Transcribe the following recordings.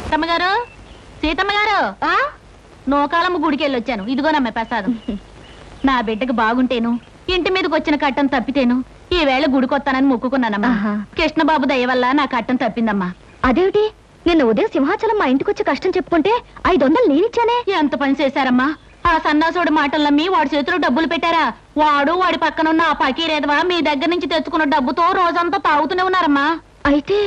సీతమ్మగారు సీతమ్మగారు నోకాలమ్మ గుడికి వెళ్ళొచ్చాను. ఇదిగోనమ్మ ప్రసాదం. నా బిడ్డకు బాగుంటేను ఇంటి మీదకి వచ్చిన కట్టం తప్పితేను ఈవేళ గుడికొత్తానని మొక్కుకున్నానమ్మా. కృష్ణబాబు దయ వల్ల నా కట్టం తప్పిందమ్మా. అదేమిటి నిన్న ఉదయం సింహాచలం మా ఇంటికి వచ్చి కష్టం చెప్పుకుంటే 500 నేనిచ్చానే. ఎంత పని చేశారమ్మా. ఆ సన్నాసుడి మాటలు నమ్మి వాడి చేతిలో డబ్బులు పెట్టారా? వాడు వాడి పక్కనున్న ఆ పకీరేదవా మీ దగ్గర నుంచి తెచ్చుకున్న డబ్బుతో రోజంతా తాగుతూనే ఉన్నారమ్మా. అయితే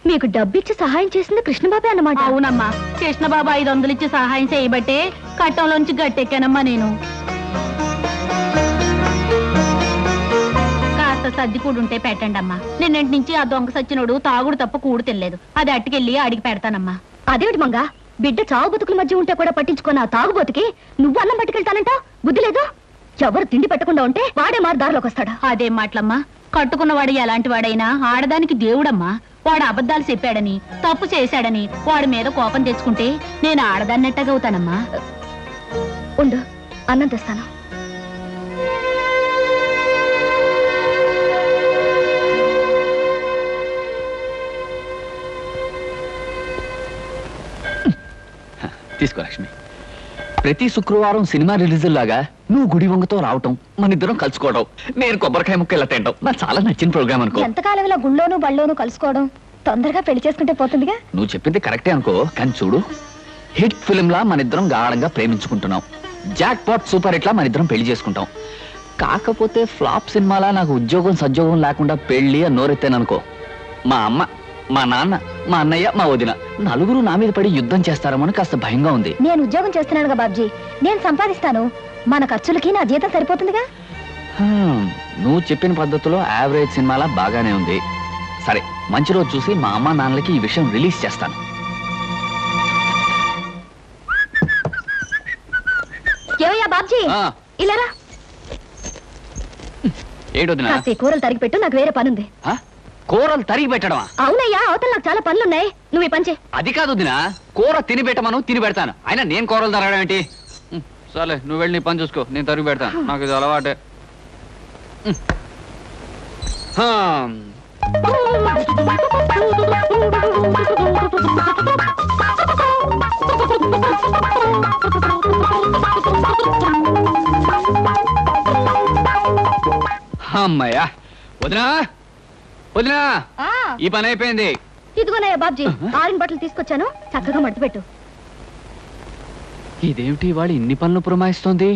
మీకు డబ్బిచ్చి సహాయం చేసింది కృష్ణబాబే అన్నమాట. అవునమ్మా, కృష్ణబాబు 500 ఇచ్చి సహాయం చేయబట్టే కట్టంలోంచి గట్టెక్కానమ్మా నేను. కాస్త సర్ది కూడుంటే పెట్టండి అమ్మా. నిన్నటి నుంచి ఆ దొంగ సచ్చినోడు తాగుడు తప్ప కూడు తినలేదు. అది అట్టుకెళ్ళి అడిగి పెడతానమ్మా. అదేమిటి మంగా, బిడ్డ చావు బతుకుల మధ్య ఉంటే కూడా పట్టించుకున్న ఆ తాగుబోతుకి నువ్వు అన్నం పట్టుకెళ్తానంట? బుద్ధి లేదు. ఎవరు తిండి పెట్టకుండా ఉంటే వాడే మారు దారిలోకి వస్తాడా? అదేం మాటలమ్మా. కట్టుకున్నవాడు ఎలాంటి వాడైనా ఆడదానికి దేవుడమ్మా. వాడు అబద్ధాలు చెప్పాడని తప్పు చేశాడని వాడి మీద కోపం తెచ్చుకుంటే నేను ఆడదాన్నట్టగవుతానమ్మా. ఉండు, అన్నం తెస్తాను. తీసుకో లక్ష్మి. ప్రతి శుక్రవారం సినిమా రిలీజ్ లాగా నువ్వు గుడి వంగతో రావటం, మన ఇద్దరం కలుసుకోవడం, నేను కొబ్బరికాయ ముక్క ఇలా తింటాం నాకు చాలా నచ్చిన ప్రోగ్రామ్ అనుకో. ఎంతకాలం ఇలా గుళ్ళోను బళ్ళోను కలుసుకోవడం? తొందరగా పెళ్లి చేసుకుంటే పోతుందిగా. నువ్వు చెప్పింది కరెక్టే అనుకో, కానీ చూడు, హిట్ ఫిల్మ్ లా మన ఇద్దరం గాఢంగా ప్రేమించుకుంటున్నాం. జాక్ పాట్ సూపర్ హిట్ లా మన ఇద్దరం పెళ్లి చేసుకుంటాం. కాకపోతే ఫ్లాప్ సినిమాలా నాకు ఉద్యోగం సద్యోగం లేకుండా పెళ్లి అని నోరెత్తాననుకో, మా అమ్మ, మా నాన్న, మా అన్నయ్య, మా వదిన నలుగురు నా మీద పడి యుద్ధం చేస్తారమని కాస్త భయంగా ఉంది. నేను ఉద్యోగం చేస్తున్నానుగా బాబ్జీ, నేను సంపాదిస్తాను. మన ఖర్చులకి నా జీతం సరిపోతుందిగా. నువ్వు చెప్పిన పద్ధతిలో యావరేజ్ సినిమాలా బాగానే ఉంది. సరే, మంచి రోజు చూసి మా అమ్మ నాన్నలకి ఈ విషయం రిలీజ్ చేస్తాను. ఏమయ్యా బాబ్జీ, ఇలారా. ఏడొదినా? కూరలు తరిగి పెట్టు, నాకు వేరే పనుంది. కూరలు తరిగి పెట్టడమా? అవునయ్యా, అవతల నాకు చాలా పనులున్నాయి. నువ్వు ఈ పని చేయి. అది కాదు వదినా, కూర తిని పెట్టమను, తిని పెడతాను. అయినా నేను కూరలు తరగడం ఏంటి? సరే, నువ్వు వెళ్ళి నీ పని చూసుకో, నేను తరిగి పెడతాను. నాకు ఇది అలవాటే. అమ్మయ్యా, వదినా వదినా, ఈ పని అయిపోయింది. ఇదిగోనయ్యా బాబ్జీ, ఆరిన బట్టలు తీసుకొచ్చాను, చక్కగా మడత పెట్టు. ఇదేమిటి వాడు ఇన్ని పనులు పురమాయిస్తోంది?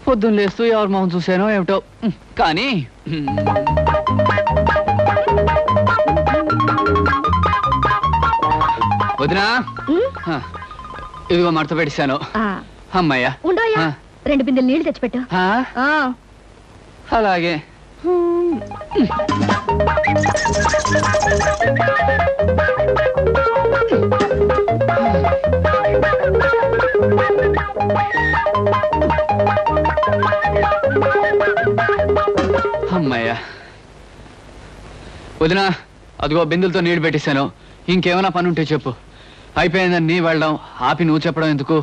పొద్దున్న లేస్తూ ఎవరి మొహం చూసానో ఏమిటో. కానీ వదినా, ఇదిగో మడత పెట్టేశాను. అమ్మయ్యా, ఉండయ్యా, 2 బిందెలు నీళ్లు తెచ్చిపెట్టు. అలాగే. అమ్మయ్యా, వదినా, అదిగో బిందులతో నీళ్లు పెట్టేశాను. ఇంకేమైనా పని ఉంటే చెప్పు. అయిపోయిందని నీ వెళ్ళడం ఆపి నువ్వు చెప్పడం ఎందుకు?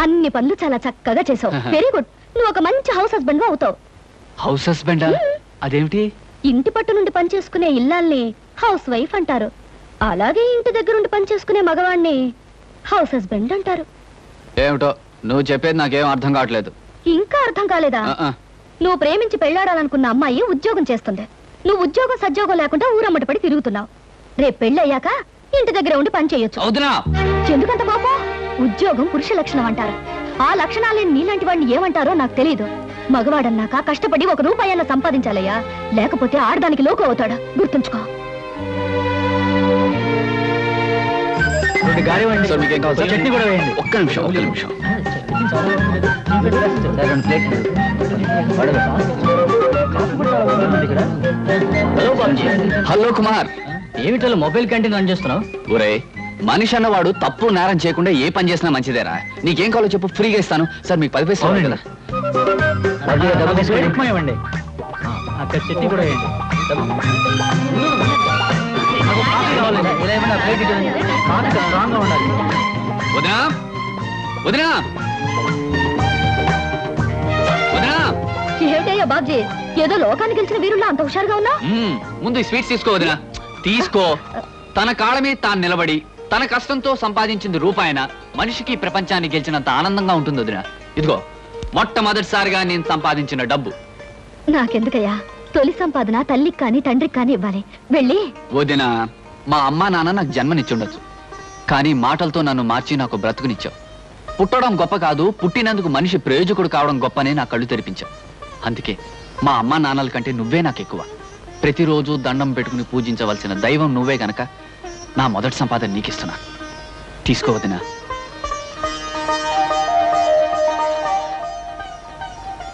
అన్ని పనులు చాలా చక్కగా చేసావు. Very good. నువ్వు ఒక మంచి హౌస్ హస్బెండ్ గా అవుతావు. హౌస్ హస్బెండా? అదేమిటి? ఇంటి పట్టు నుండి పని చేసుకునే ఇల్లాల్ని హౌస్ వైఫ్ అంటారు. అలాగే ఇంటి దగ్గర నుండి పని చేసుకునే మగవాణ్ణి హౌస్ హస్బెండ్ అంటారు. ఏమిటో నువ్వు చెప్పేది నాకేం అర్థం కావట్లేదు. ఇంకా అర్థం కాలేదా? నువ్వు ప్రేమించి పెళ్లాడాలనుకున్న అమ్మాయి ఉద్యోగం చేస్తుంది. నువ్వు ఉద్యోగం సద్యోగం లేకుండా ఊరమ్మటి పడి తిరుగుతున్నావు. రేపు పెళ్ళయ్యాక ఇంటి దగ్గర ఉండి పని చేయొచ్చు. ఎందుకంత పాపం? ఉద్యోగం పురుష లక్షణం అంటారు. ఆ లక్షణాలేని నీలాంటి వాడిని ఏమంటారో నాకు తెలియదు. మగవాడన్నాక కష్టపడి 1 రూపాయన్న సంపాదించాలయ్యా, లేకపోతే ఆడదానికి లోకు అవుతాడు. గుర్తుంచుకో. ఒక్క నిమిషం. హలో కుమార్, ఏమిటో మొబైల్ క్యాంటీన్ రన్ చేస్తున్నావు? ఒరే, మనిషి అన్నవాడు తప్పు నేరం చేయకుండా ఏ పని చేసినా మంచిదేరా. నీకేం కావాలో చెప్పు, ఫ్రీగా ఇస్తాను. సార్ మీకు 10 పైసలు కదా. ఇవ్వండి, అక్కడ చట్నీ కూడా వేయండి. వదినా వదినా వదినా. ఏమిటయ్యా బాబ్జీ, ఏదో లోకానికి గెలిచిన వీరుల్లో అంత హుషారుగా ఉన్నా? ముందు ఈ స్వీట్స్ తీసుకో వదినా, తీసుకో. తన కాళ్ళ మీద తాను నిలబడి తన కష్టంతో సంపాదించింది రూపాయన మనిషికి ప్రపంచాన్ని గెలిచినంత ఆనందంగా ఉంటుంది వదినా. ఇదిగో మొట్టమొదటిసారిగా నేను సంపాదించిన డబ్బు. నాకెందుకయ్యా, తొలి సంపాదన తల్లికి కానీ తండ్రికి కానీ ఇవ్వాలి. వెళ్ళి వదినా, మా అమ్మా నాన్న నాకు జన్మనిచ్చుండొచ్చు, కానీ మాటలతో నన్ను మార్చి నాకు బ్రతుకునిచ్చావు. పుట్టడం గొప్ప కాదు, పుట్టినందుకు మనిషి ప్రయోజకుడు కావడం గొప్పనే నా కళ్ళు తెరిపించావు. అందుకే మా అమ్మా నాన్నల కంటే నువ్వే నాకు ఎక్కువ. ప్రతిరోజు దండం పెట్టుకుని పూజించవలసిన దైవం నువ్వే గనక నా మొదటి సంపాదన నీకిస్తున్నా. తీసుకోవద్దునా.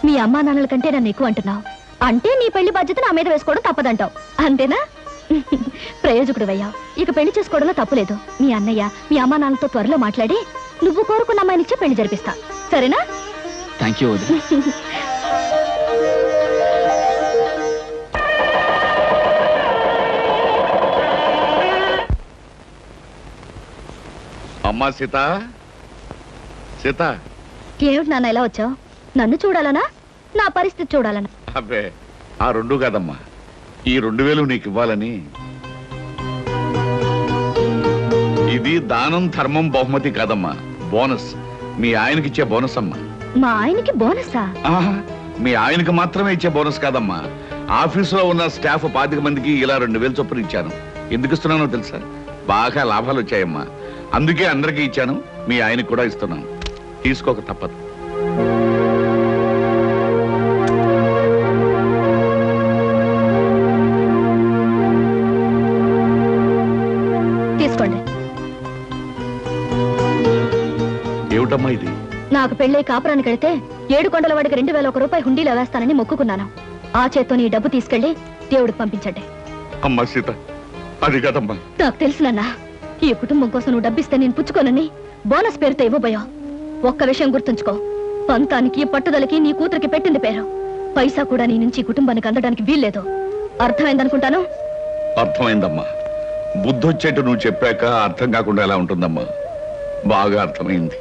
మీ అమ్మా నాన్నల కంటే నన్ను ఎక్కువ అంటున్నావు అంటే నీ పెళ్లి బాధ్యత నా మీద వేసుకోవడం తప్పదంటావు, అంతేనా? ప్రయోజకుడు అయ్యావు, ఇక పెళ్లి చేసుకోవడంలో తప్పులేదు. మీ అన్నయ్య మీ అమ్మా నాన్నలతో త్వరలో మాట్లాడి నువ్వు కోరుకున్న అమ్మాయినిచ్చి పెళ్లి జరిపిస్తా, సరేనా? థ్యాంక్ యూ వదినా. అమ్మా సీత, సీత. ఏమిటి నాన్న ఇలా వచ్చావు? నన్ను చూడాలనా నా పరిస్థితి చూడాలనా? అబ్బే, ఆ రెండు కాదమ్మా, ఈ 2000 నీకు ఇవ్వాలని. ఇది దానం ధర్మం బహుమతి కాదమ్మా, బోనస్. మీ ఆయనకి ఇచ్చే బోనస్ అమ్మా. మా ఆయనకి బోనసా? ఆహా, మీ ఆయనకి మాత్రమే ఇచ్చే బోనస్ కాదమ్మా, ఆఫీసులో ఉన్న స్టాఫ్ 25 మందికి ఇలా 2000 చొప్పున ఇచ్చాను. ఎందుకు ఇస్తున్నానో తెలుసా? బాగా లాభాలు వచ్చాయమ్మా, అందుకే అందరికీ ఇచ్చాను. మీ ఆయనకి కూడా ఇస్తున్నాను, తీసుకోక తప్పదు. తీసుకోండి. ఏమిటమ్మా ఇది? నాకు పెళ్ళై కాపురానికి వెళితే 7 కొండల వాడికి 2001 రూపాయి హుండీలో వేస్తానని మొక్కుకున్నాను. ఆ చేత్తో నీ డబ్బు తీసుకెళ్లి దేవుడికి పంపించండి. అమ్మా సీత, అది కాదమ్మా. నాకు తెలుసునన్నా, ఈ కుటుంబం కోసం నువ్వు డబ్బిస్తే నేను పుచ్చుకోనని బోనస్ పేరుతో ఇవ్వబోయా. ఒక్క విషయం గుర్తుంచుకో, పంతానికి పట్టుదలకి నీ కూతురికి పెట్టింది పేరు. పైసా కూడా నీ నుంచి కుటుంబానికి అందడానికి వీల్లేదు. అర్థమైందనుకుంటాను. అర్థమైందమ్మా. బుద్ధొచ్చేట్టు నువ్వు చెప్పాక అర్థం కాకుండా ఎలా ఉంటుందమ్మా? బాగా అర్థమైంది.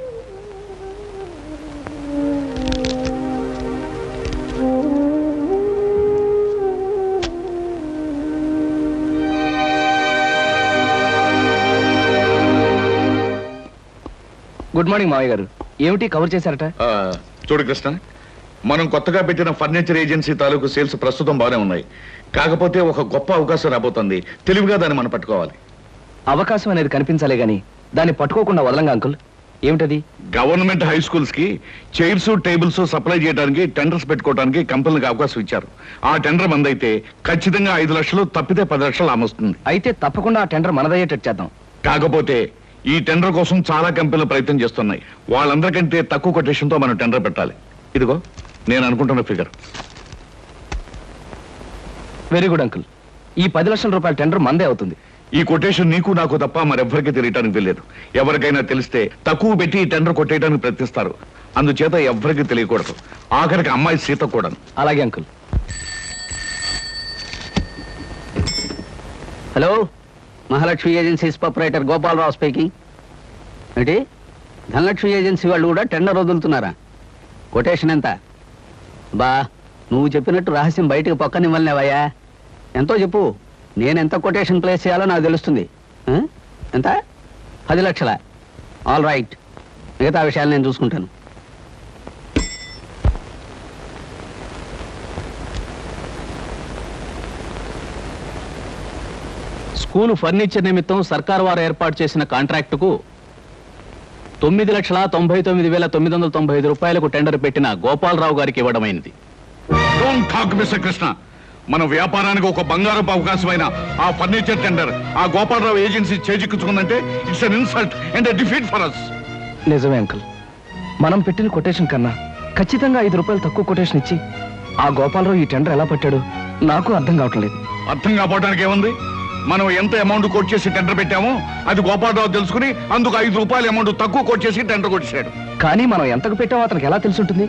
గుడ్ మార్నింగ్ మావయ్య గారు. ఏమిటి కవర్ చేశారట? చూడు కృష్ణ, మనం కొత్తగా పెట్టిన ఫర్నిచర్ ఏజెన్సీ తాలూకు సేల్స్ ప్రస్తుతం బాగానే ఉన్నాయి. కాకపోతే ఒక గొప్ప అవకాశం రాబోతుంది. తెలివిగా దాన్ని మనం పట్టుకోవాలి. అవకాశం అనేది కనిపించాలే గాని దాన్ని పట్టుకోకుండా వదలంగా అంకుల్. ఏమిటది? గవర్నమెంట్ హై స్కూల్స్ కి చైర్స్ టేబుల్స్ సప్లై చేయడానికి టెండర్స్ పెట్టుకోవడానికి కంపెనీలకు అవకాశం ఇచ్చారు. ఆ టెండర్ మందైతే ఖచ్చితంగా 5 లక్షలు, తప్పితే 10 లక్షలు ఆమొస్తుంది. అయితే తప్పకుండా ఆ టెండర్ మనదయ్యేటట్టు చేద్దాం. కాకపోతే ఈ టెండర్ కోసం చాలా కంపెనీలు ప్రయత్నం చేస్తున్నాయి. వాళ్ళందరికంటే తక్కువ కొటేషన్ తో మనం టెండర్ పెట్టాలి. ఇదిగో నేను అనుకుంటున్న ఫిగర్. Very good uncle. ఈ 10 లక్షల రూపాయల టెండర్ మందే అవుతుంది. ఈ కొటేషన్ నీకు నాకు తప్ప మరెవ్వరికీ తెలియటానికి తెలియదు. ఎవరికైనా తెలిస్తే తక్కువ పెట్టి ఈ టెండర్ కొట్టేయడానికి ప్రయత్నిస్తారు. అందుచేత ఎవ్వరికీ తెలియకూడదు. ఆఖరికి అమ్మాయి సీత కూడా. అలాగే uncle. Hello, Mahalakshmi agencies proprietor Gopalarao speaking. ఏంటి, ధనలక్ష్మి ఏజెన్సీ వాళ్ళు కూడా టెండర్ వదులుతున్నారా? కొటేషన్ ఎంత? బా, నువ్వు చెప్పినట్టు రహస్యం బయటకు పక్కనివ్వలేవయ్యా. ఎంతో చెప్పు, నేను ఎంత కొటేషన్ ప్లేస్ చేయాలో నాకు తెలుస్తుంది. ఎంత? 10 లక్షల. ఆల్ రైట్, మిగతా విషయాలు నేను చూసుకుంటాను. స్కూలు ఫర్నిచర్ నిమిత్తం సర్కారు వారు ఏర్పాటు చేసిన కాంట్రాక్టుకు 9,99,995 రూపాయలకు టెండర్ పెట్టిన గోపాలరావు గారికి ఇవ్వడమైనది. Don't talk mister Krishna. మన వ్యాపారానికి ఒక బంగారపు అవకాశమైన ఆ ఫర్నిచర్ టెండర్ ఆ గోపాలరావు ఏజెన్సీ చేజిక్కించుకుందంటే it's an insult and a defeat for us. నిజమే అంకుల్. మనం పెట్టిన కొటేషన్ కన్నా ఖచ్చితంగా 5 రూపాయలు తక్కువ కొటేషన్ ఇచ్చి ఆ గోపాలరావు ఈ టెండర్ ఎలా పట్టాడు నాకు అర్థం కావట్లేదు. అర్థం కావడానికి ఏముంది? మనం ఎంత అమౌంట్ కోట్ చేసి టెండర్ పెట్టామో అది గోపాలరావు తెలుసుకుని అందుకు 5 రూపాయల అమౌంట్ తక్కువ కోట్ చేసి టెండర్ కొట్టేశాడు. కానీ మనం ఎంతకు పెట్టామో అతనికి ఎలా తెలుసుంటుంది?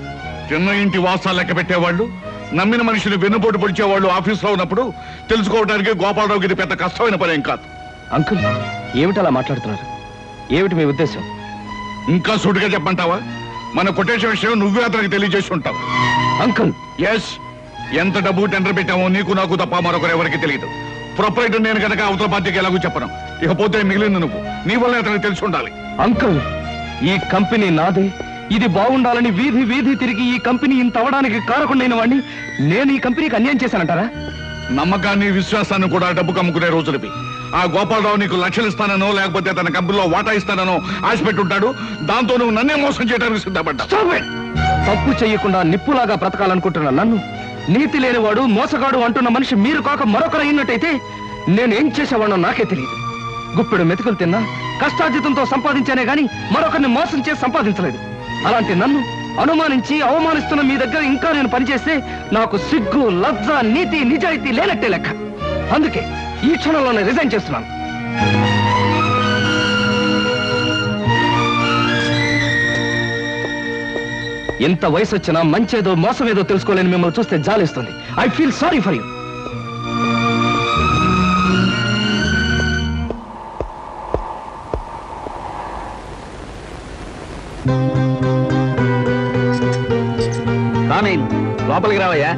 చిన్న ఇంటి వాసాలు లెక్క పెట్టేవాళ్ళు, నమ్మిన మనుషులు వెన్నుపోటు పొడిచేవాళ్ళు ఆఫీస్లో ఉన్నప్పుడు తెలుసుకోవడానికి గోపాలరావుకి ఇది పెద్ద కష్టమైన పని ఏం కాదు. అంకుల్, ఏమిటి అలా మాట్లాడుతున్నారు? ఏమిటి మీ ఉద్దేశం? ఇంకా సూటిగా చెప్పంటావా? మన కొటేషన్ విషయం నువ్వే అతనికి తెలియజేసి ఉంటావు. అంకుల్, ఎస్, ఎంత డబ్బు టెండర్ పెట్టామో నీకు నాకు తప్ప మరొకరు ఎవరికి తెలియదు. ప్రొపరేటర్ నేను కనుక అవతల పార్టీకి ఎలాగో చెప్పను. ఇకపోతే మిగిలింది నువ్వు. నీ వల్ల అతనికి తెలిసి ఉండాలి. అంకుల్, ఈ కంపెనీ నాదే. ఇది బాగుండాలని వీధి వీధి తిరిగి ఈ కంపెనీ ఇంత అవడానికి కారకుండైన వాడిని నేను ఈ కంపెనీకి అన్యాయం చేశానంటారా? నమ్మకాన్ని విశ్వాసాన్ని కూడా డబ్బు కమ్ముకునే రోజులవి. ఆ గోపాలరావు నీకు లక్షలు ఇస్తానో లేకపోతే తన కంపెనీలో వాటా ఇస్తానో ఆశ పెట్టుంటాడు. దాంతో నువ్వు నన్నే మోసం చేయడానికి సిద్ధపడ్డా. తప్పు చెయ్యకుండా నిప్పులాగా బ్రతకాలనుకుంటున్న నన్ను నీతి లేనివాడు మోసగాడు అంటున్న మనిషి మీరు కాక మరొకరు అయినట్టయితే నేనేం చేసేవాడో నాకే తెలియదు. గుప్పెడు మెతుకులు తిన్నా కష్టార్జితంతో సంపాదించానే గాని మరొకరిని మోసం చేసి సంపాదించలేదు. అలాంటి నన్ను అనుమానించి అవమానిస్తున్న మీ దగ్గర ఇంకా నేను పనిచేస్తే నాకు సిగ్గు, లజ్జ, నీతి, నిజాయితీ లేనట్టే లెక్క. అందుకే ఈ క్షణంలోనే రిజైన్ చేస్తున్నాను. ఎంత వయసు వచ్చినా మంచేదో మోసమేదో తెలుసుకోలేని మిమ్మల్ని చూస్తే జాలిస్తుంది. I feel sorry for you. లోపలికి రావయ్యా.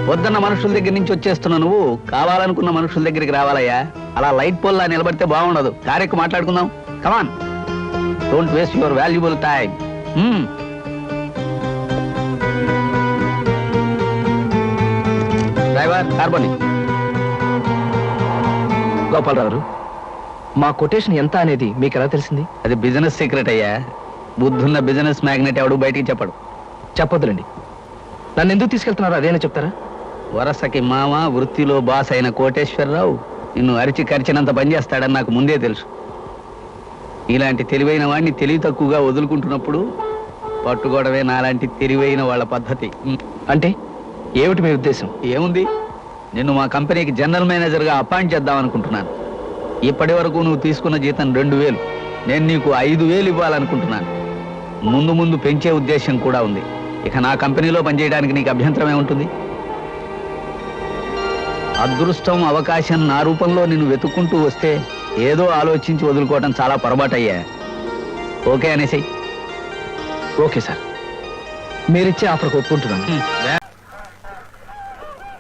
వద్దన్న మనుషుల దగ్గర నుంచి వచ్చేస్తున్నా నువ్వు కావాలనుకున్న మనుషుల దగ్గరికి రావాలయ్యా. అలా లైట్ పోల్లా నిలబడితే బాగుండదు. కారెక్కు మాట్లాడుకుందాం. Come on, don't waste your valuable time. Driver, కార్బోని. గోపాలరావు, మా కొటేషన్ ఎంత అనేది మీకు ఎలా తెలిసింది? అది బిజినెస్ సీక్రెట్ అయ్యా. బుద్ధున్న బిజినెస్ మ్యాగ్నెట్ ఎవడు బయటికి చెప్పడు. చెప్పొద్దులండి. నన్ను ఎందుకు తీసుకెళ్తున్నారో అదేనా చెప్తారా? వరసకి మామ, వృత్తిలో బాస్ అయిన కోటేశ్వరరావు నిన్ను అరిచి కరిచినంత పనిచేస్తాడని నాకు ముందే తెలుసు. ఇలాంటి తెలివైన వాడిని తెలివి తక్కువగా వదులుకుంటున్నప్పుడు పట్టుకోవడమే నాలాంటి తెలివైన వాళ్ళ పద్ధతి. అంటే ఏమిటి మీ ఉద్దేశం? ఏముంది, నిన్ను మా కంపెనీకి జనరల్ మేనేజర్గా అపాయింట్ చేద్దాం అనుకుంటున్నాను. ఇప్పటి వరకు నువ్వు తీసుకున్న జీతం 2000. నేను నీకు 5000 ఇవ్వాలనుకుంటున్నాను. ముందు ముందు పెంచే ఉద్దేశం కూడా ఉంది. ఇక నా కంపెనీలో పనిచేయడానికి నీకు అభ్యంతరం ఏముంటుంది? అదృష్టం, అవకాశం నా రూపంలో నిన్ను వెతుక్కుంటూ వస్తే ఏదో ఆలోచించి వదులుకోవడం చాలా పొరపాటయ్యా. ఓకే అనేసి. ఓకే సార్, మీరిచ్చే ఆఫర్కి ఒప్పుకుంటున్నాను.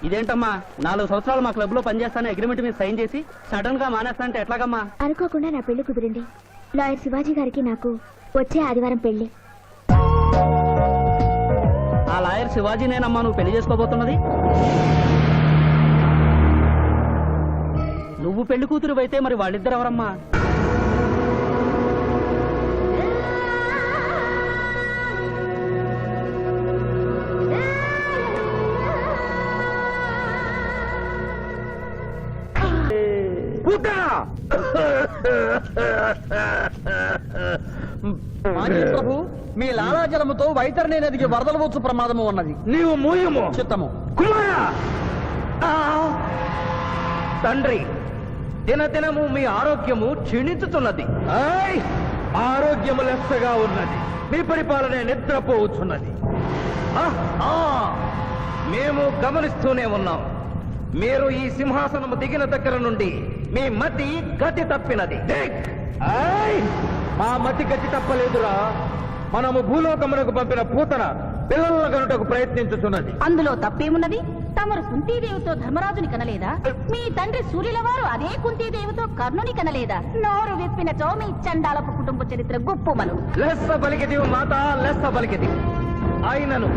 ఇదేంటమ్మా, 4 సంవత్సరాలు మా క్లబ్ లో పనిచేస్తాను అగ్రిమెంట్ మీద సైన్ చేసి సడన్ గా మానేస్తా అంటే ఎట్లాగమ్మా? అనుకోకుండా నా పెళ్లి కుదిరింది. లాయర్ శివాజీ గారికి నాకు వచ్చే ఆదివారం పెళ్లి. ఆ లాయర్ శివాజీనేనమ్మా నువ్వు పెళ్లి చేసుకోబోతున్నది? నువ్వు పెళ్లి కూతురు అయితే మరి వాళ్ళిద్దరు ఎవరమ్మా? ప్రభు, మీ లాలాజలముతో వైతరణి నదికి వరదలు వచ్చు ప్రమాదము ఉన్నది. నీవు మూయము. చిత్తము. కుమారా! తండ్రి, దినదినము మీ ఆరోగ్యము క్షీణించుతున్నది. ఆరోగ్యము లెస్సగా ఉన్నది. మీ పరిపాలన నిద్రపోవచ్చున్నది. మేము గమనిస్తూనే ఉన్నాం. మీరు ఈ సింహాసనము దిగిన దగ్గర నుండి మీ మతి గతి తప్పినది. మా మతి గతి తప్పలేదురా. మనము భూలోకమునకు పంపిన పూతన పిల్లల గనుటకు ప్రయత్నించుతున్నది. అందులో తప్పేమున్నది? తమరు కుంతీదేవితో ధర్మరాజుని కనలేదా? మీ తండ్రి సూర్యుల వారు అదే కుంతీదేవితో కర్ణుని కనలేదా? నోరు విప్పిన చోమి చండాలపు కుటుంబ చరిత్ర గుప్పుమను. లెస్స పలికిది మాత, లెస్స పలికిది. ఆయనను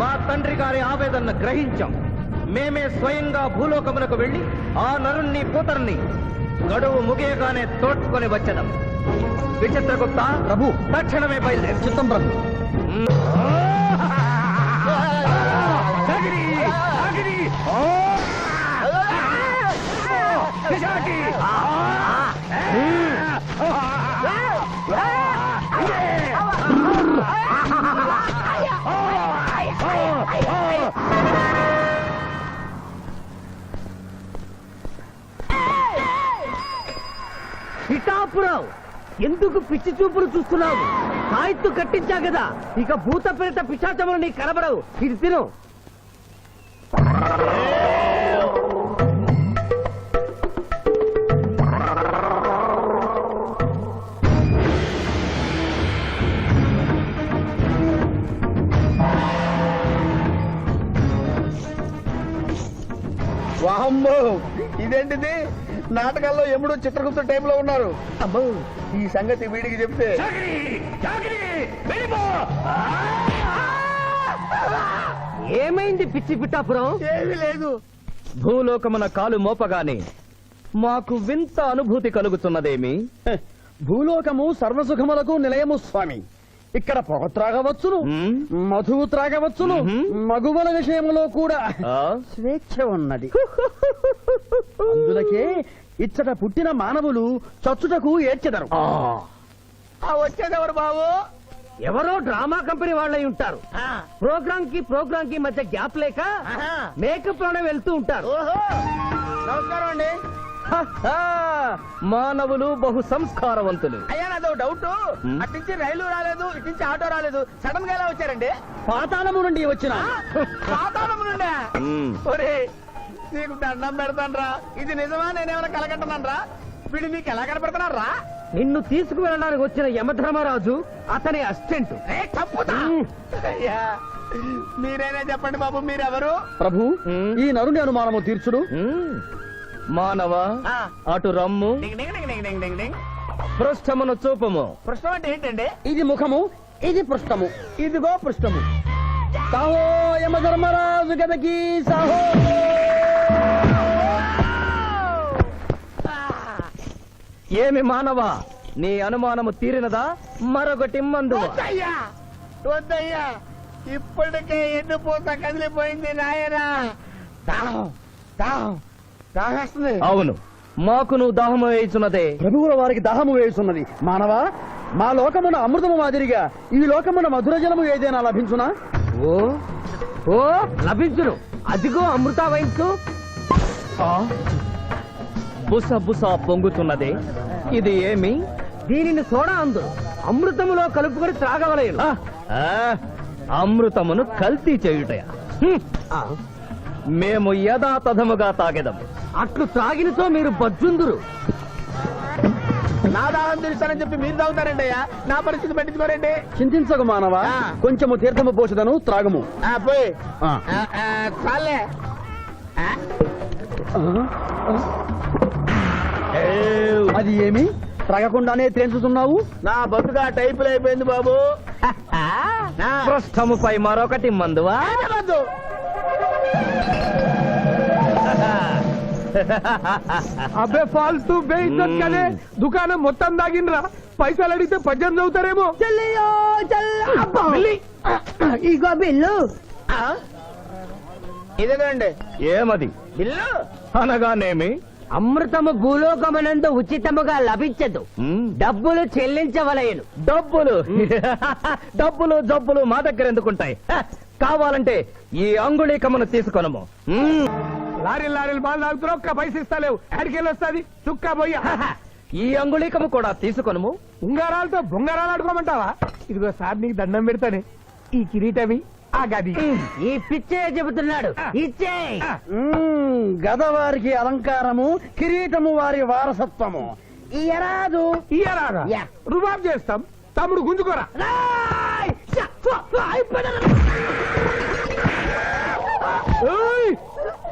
మా తండ్రి గారి ఆవేదన గ్రహించాం. మేమే స్వయంగా భూలోకమునకు వెళ్లి ఆ నరుణ్ణి పూతరుని గడువు ముగియగానే తోడ్కొని వచ్చేదాం. విచిత్రగుప్త ప్రభు, తక్షణమే బయలుదేరి. చిత్తం ప్రభు. పిఠాపురావు, ఎందుకు పిచ్చి చూపులు చూస్తున్నావు? సాయిత్తు కట్టించా కదా, ఇక భూత ప్రేత పిశాచములు నీ కనబడవు. ఇది తిను. వామ్మో, ఇదేంటిది? నాటకాల్లో ఎముడు చిత్రగుప్త టైంలో ఉన్నారు. అమ్మో, ఈ సంగతి వీడికి చెప్తే ఏమైంది పిచ్చి పిట్టాపురం? ఏమీ లేదు. భూలోకమున కాలు మోపగానే మాకు వింత అనుభూతి కలుగుతున్నదేమి? భూలోకము సర్వసుఖములకు నిలయము స్వామి. ఇక్కడ పొగ త్రాగవచ్చును, మధువు త్రాగవచ్చును, మగువల విషయంలో కూడా స్వేచ్ఛ ఉన్నది. అందులకే ఇచ్చట పుట్టిన మానవులు చచ్చుటకు ఏడ్చెదరు. వచ్చేదెవరు బాబు? ఎవరో డ్రామా కంపెనీ వాళ్ళై ఉంటారు. ప్రోగ్రామ్ కి మధ్య గ్యాప్ లేక మేకప్ లోనే వెళ్తూ ఉంటారు. నమస్కారం అండి. మానవులు బహు సంస్కారవంతులు. అయ్యా నాదో డౌట్. అట్నుంచి రైలు రాలేదు, ఇట్నుంచి ఆటో రాలేదు, సడన్ గా ఎలా వచ్చారండి? పాతాళము నుండి వచ్చిన. పాతాళము నుండి? ఒరే, నీకు దండం పెడతానరా. ఇది నిజమా? నేనేమైనా కలగంటున్నానరా? వీడు నీకు ఎలా కనపడుతున్నారా? నిన్ను తీసుకువెళ్ళడానికి వచ్చిన యమధర్మరాజు అతని అసిస్టెంట్. అయ్యా మీరైనా చెప్పండి బాబు, మీరెవరు? ప్రభు, ఈ నరుని అనుమానము తీర్చుడు. మానవ, అటు రమ్ము, పృష్ఠమును చూపము. పృష్ఠం అంటే ఏంటండి? ఇది ముఖము, ఇది పృష్ఠము, ఇదిగో పృష్ఠము. సాహో యమధర్మరాజు గదకి సాహో. ఏమి మానవ, నీ అనుమానము తీరినదా? మరొకటి మందు. వద్దయ్యా, వద్దయ్యా, ఇప్పటికే ఎన్ను పూత కదిలిపోయింది నాయనా. దాహం దాహం దాహేస్తుంది. అవును, మాకు నువ్వు దాహము వేయుచున్నదే. ప్రభువుల వారికి దాహము వేయుచున్నది. మానవ, మా లోకమున అమృతము మాదిరిగా ఈ లోకమున మధుర జలము ఏదైనా లభించునా? ఓ ఓ లభించును. అదిగో అమృత వయస్సు. బుస బుస పొంగుతున్నదే, ఇది ఏమి? దీనిని సోడా అందు అమృతములో కలుపుకొని త్రాగవలేను. అమృతమును కల్తీ చేయుటయా? మేము యథాతథముగా తాగెదము. అట్లు త్రాగినతో మీరు బజ్జుందురు. నా దాహం తెలుస్తానని చెప్పి మీరు తాగుతారండి అయ్యా. నా పరిస్థితి పట్టించుకోరండి. చింతించకు మానవ, కొంచెము తీర్థము పోషదను, త్రాగము. పోయి చాలే. అది ఏమి త్రాగకుండానే తేల్చుతున్నావు? నా బతుగా టైపులు అయిపోయింది బాబు. పృష్ఠముపై మరొకటి మందువా? అబ్బే ఫాల్తూ బేయిజ్జత్ కదే. దుకాణం మొత్తం దాగినరా. పైసలు అడిగితే పద్యం చదువుతారేమో. ఇగో బిల్లు. ఇదేనండి ఏమది? బిల్లు అనగానేమి? అమృతము భూలోకమనందు ఉచితముగా లభించదు, డబ్బులు చెల్లించవలయను. డబ్బులు డబ్బులు జబ్బులు మా దగ్గర ఎందుకుంటాయి? కావాలంటే ఈ అంగుళీకమును తీసుకొనము. లారీలు బాగా తాగుతున్నావు, ఒక్క పైసలు ఇస్తలేవు. ఎక్కడికెళ్ళి వస్తుంది చుక్క పోయి. ఈ అంగుళీకము కూడా తీసుకొనము. ఉంగరాలతో బొంగరాలు ఆడుకోమంటావా? ఇదిగో సార్, నీకు దండం పెడతానే. ఈ కిరీటమి, ఆ గది. ఈ పిచ్చే చెబుతున్నాడు. ఇచ్చే. గద వారికి అలంకారము, కిరీటము వారి వారసత్వము. ఇయరాదు ఇయ్యరాదా? రుబాబ్ చేస్తాం. తమ్ముడు గుంజుకోరా.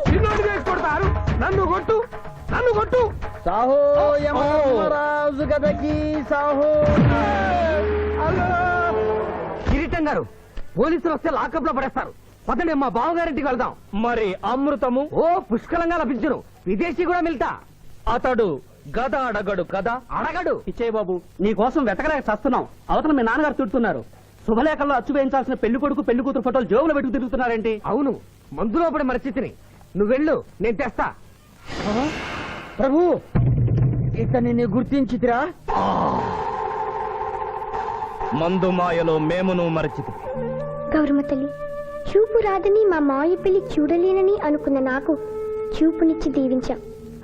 చిన్నోడు చేసి కొడతారు. నన్ను కొట్టు, నన్ను కొట్టు. సాహో యమధర్మరాజు గదకి సాహో. కిరీటం గారు, పోలీసులు వస్తే లాకప్ లో పడేస్తారు. పదండి, మా బావగారింటికి వెళ్దాం. మరి అమృతము? ఓ పుష్కలంగా లభించును. విదేశీ కూడా మిల్తా. అతడు గద అడగడు కదా? అడగడు. ఇచ్చేయి బాబు, నీ కోసం వెతకలేక చస్తున్నాం. అవతల మీ నాన్నగారు తిడుతున్నారు. శుభలేఖల్లో అచ్చు వేయించాల్సిన పెళ్లి కొడుకు పెళ్లి కూతురు ఫోటోలు జోబులు పెట్టుకు తిరుగుతున్నారేంటి? అవును, మందులో పడి మరచితిని. నువ్వెళ్ళు, నేను తెస్తా. ప్రభు, ఇతన్ని నీ గుర్తించితిరా? మందు మాయలో మేమును మరచితి. గౌరమ్మ తల్లి, చూపు రాదని మా మాయ పెళ్లి చూడలేనని అనుకున్న నాకు చూపునిచ్చి దీవించాం.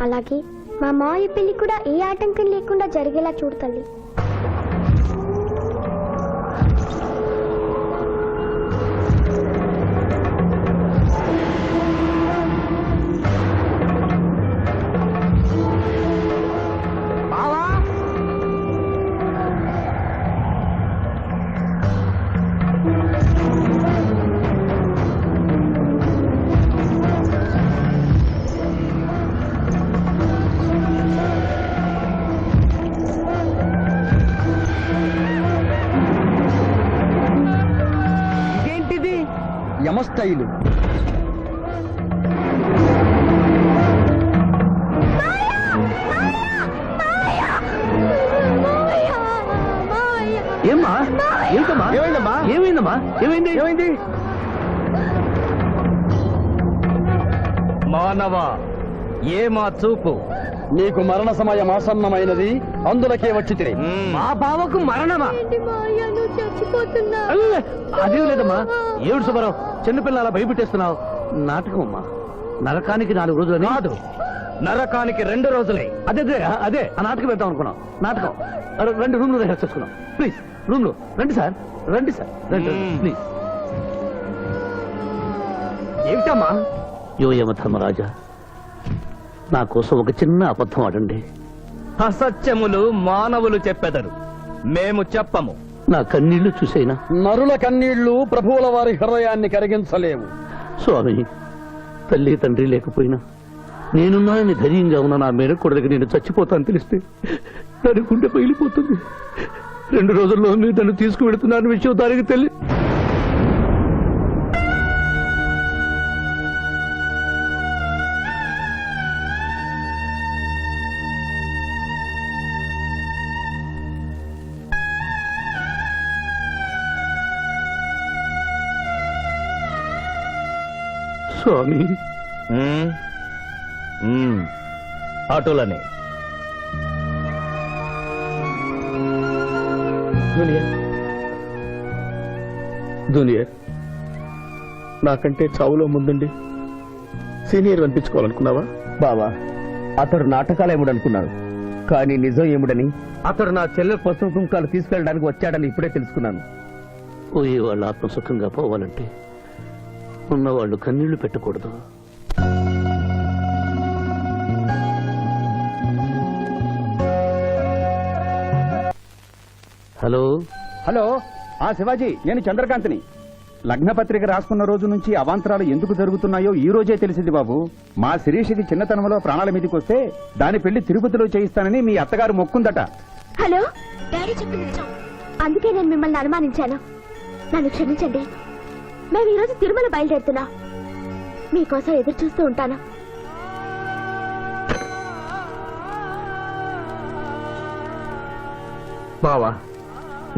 అలాగే మా మాయ పెళ్లి కూడా ఏ ఆటంకం లేకుండా జరిగేలా చూడు తల్లి. స్టైలు. ఏమ్మా ఏంటమ్మా ఏమైందమ్మా? ఏమైందమ్మా ఏమైంది ఏమైంది? మానవ ఏ మా చూపు నీకు మరణ సమయం ఆసన్నమైనది, అందులకే వచ్చి మా బావకు మరణమా? అదే లేదమ్మా, ఏడు సుబ్బారావు చిన్నపిల్లల భయపెట్టేస్తున్నావు. నాటకం అమ్మా, నరకానికి 4 రోజులు కాదు, నరకానికి 2 రోజులే. అదే అదే అదే ఆ నాటకం వేద్దాం అనుకున్నాం. నాటకం 2 రూమ్లు రిహార్స్ చేసుకున్నాం. ప్లీజ్ రూమ్ లో రండి సార్, రండి సార్, రండి ప్లీజ్. ఏమిటమ్మా? యోయమ ధర్మరాజా, నా కోసం ఒక చిన్న అబద్ధం ఆడండి. అసత్యములు మానవులు చెప్పెదరు, మేము చెప్పము. నా కన్నీళ్లు చూసేనా? నరుల కన్నీళ్లు ప్రభువుల వారి హృదయాన్ని కరిగించలేవు. స్వామి, తల్లి తండ్రి లేకపోయినా నేనున్నానని ధైర్యంగా ఉన్న నా మేనకోడలికి నేను చచ్చిపోతాను తెలిస్తే దాని గుండె పగిలిపోతుంది. 2 రోజుల్లో మీరు తను తీసుకువెడుతున్నాను విషయం దానికి తెలియదు. స్వామి, ఆటోలనే జూనియర్, నాకంటే చావులో ముందుండి సీనియర్ అనిపించుకోవాలనుకున్నావా? బావా, అతడు నాటకాలు ఏముడనుకున్నాడు, కానీ నిజం ఏముడని అతడు నా చెల్లె పసుపు కుంకాలు తీసుకెళ్ళడానికి వచ్చాడని ఇప్పుడే తెలుసుకున్నాను. పోయే వాళ్ళు ఆత్మసుఖంగా పోవాలంటే ఉన్నవాళ్ళు కన్నీళ్లు పెట్టకూడదు. హలో హలో, శివాజీ, నేను చంద్రకాంత్ని. లగ్నపత్రిక రాసుకున్న రోజు నుంచి అవాంతరాలు ఎందుకు జరుగుతున్నాయో ఈ రోజే తెలిసింది బాబు. మా శిరీషకి చిన్నతనంలో ప్రాణాల మీదకి వస్తే దాని పెళ్లి తిరుపతిలో చేయిస్తానని మీ అత్తగారు మొక్కుందట. హలో, డాడీ చెప్పింది నిజం. అందుకే నేను మిమ్మల్ని అనుమానించాను. నన్ను క్షమించండి. మేము ఈరోజు తిరుమల బయలుదేరుతున్నా. మీకోసం ఎదురు చూస్తూ ఉంటాను. బావా,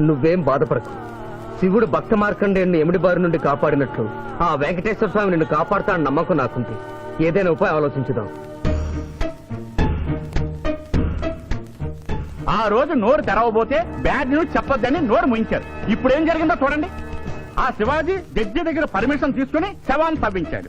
నువ్వేం బాధపడకు. శివుడు భక్త మార్కండేయుని ఎమిడి బారి నుండి కాపాడినట్లు ఆ వెంకటేశ్వర స్వామి నిన్ను కాపాడుతాడని నమ్మకం నాకుంది. ఏదైనా ఉపాయం ఆలోచించుదాం. ఆ రోజు నోరు తెరవబోతే బ్యాడ్ న్యూస్ చెప్పొద్దని నోరు ముయించారు. ఇప్పుడు ఏం జరిగిందో చూడండి. ఆ శివాజీ జడ్జి దగ్గర పర్మిషన్ తీసుకుని శవాన్ని తవ్వించాడు.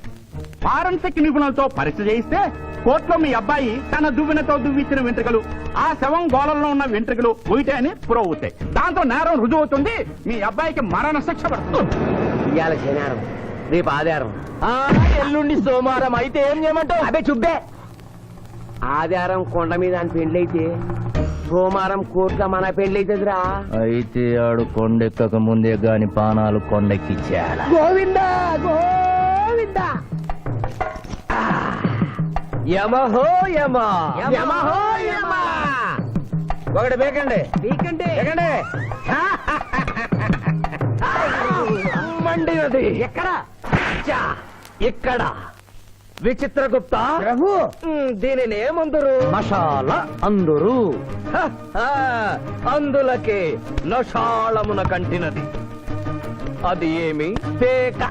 ఫారెన్సిక్ నిపుణులతో పరీక్ష చేయిస్తే కోర్టులో మీ అబ్బాయి తన దువ్వెనతో దువ్విచ్చిన వెంట్రుకలు ఆ శవం గోళంలో ఉన్న వెంట్రుకలు ఒకటే అని ప్రూవ్ అవుతాయి. దాంతో నేరం రుజువు అవుతుంది. మీ అబ్బాయికి మరణ శిక్ష పడుతుంది. ఇవాళ శనివారం, రేపు ఆదివారం, ఎల్లుండి సోమవారం. అయితే ఏం చేయమంటావు? అదే చుబ్బే. ఆదివారం కొండ మీద అని పెళ్ళైతే సోమవారం కోర్టులో మన పెళ్ళైతుందిరా. అయితే ఆడు కొండెక్కక ముందే గాని పానాలు కొండెక్కిచ్చేయాల. గోవిందా గోవిందా. యమహో యమ, యమహో యమ. ఒకటి బేకండి, బీకండి, బేకండి. మండినది ఎక్కడ? ఇక్కడ. విచిత్రగుప్త ప్రభు, దీనిని ఏమందరు? మషాల అందరూ అందులకే నషాళమున కంటినది. అది ఏమి? పేక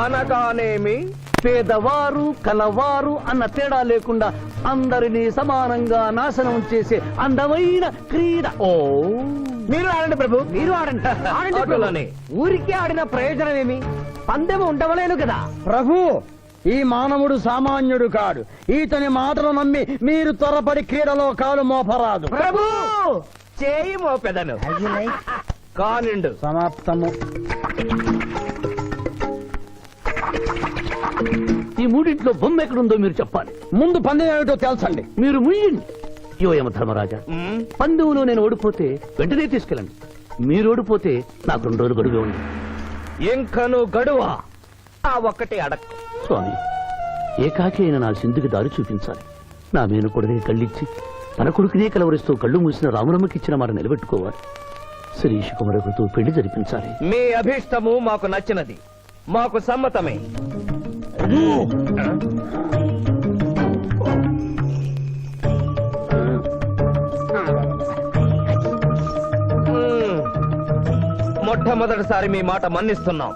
అనగానేమి? పేదవారు కలవారు అన్న తేడా లేకుండా అందరినీ సమానంగా నాశనం చేసే అందమైన క్రీడ. ఓ, మీరు ఆడండి ప్రభు, మీరు ఆడండి. ఆడండి. ఊరికే ఆడిన ప్రయోజనం ఏమి? పందెము ఉండవలేను కదా ప్రభు. ఈ మానవుడు సామాన్యుడు కాడు. ఈతని మాటలు నమ్మి మీరు త్వరపడి క్రీడలో కాలు మోపరాదు. ప్రభు, చేయి మోపెదను. కానిండు. సమాప్తము. ఈ మూడింట్లో బొమ్మ ఎక్కడుందో మీరు చెప్పాలి. ముందు పందెం ఏమిటో తెలుసండి. మీరు ముయ్యండి. యోయమ ధర్మరాజా, పందెంలో నేను ఓడిపోతే వెంటనే తీసుకెళ్ళండి. మీరు ఓడిపోతే నాకు 2 రోజులు గడువే ఉంది. ఇంకను గడువా? ఆ ఒక్కటి అడక్. స్వామి, ఏకాకి అయిన నా సింధుకి దారి చూపించాలి. నా మేనకొడుకుని కళ్ళిచ్చి తన కొడుకునే కలవరిస్తూ కళ్ళు మూసిన రామరమ్మకిచ్చిన మాట నిలబెట్టుకోవాలి. శిరీష్ కుమరకుతో పెళ్లి జరిపించాలి. మీ అభీష్టము మాకు నచ్చినది. మాకు సమ్మతమే. మొట్టమొదటిసారి మీ మాట మన్నిస్తున్నాం.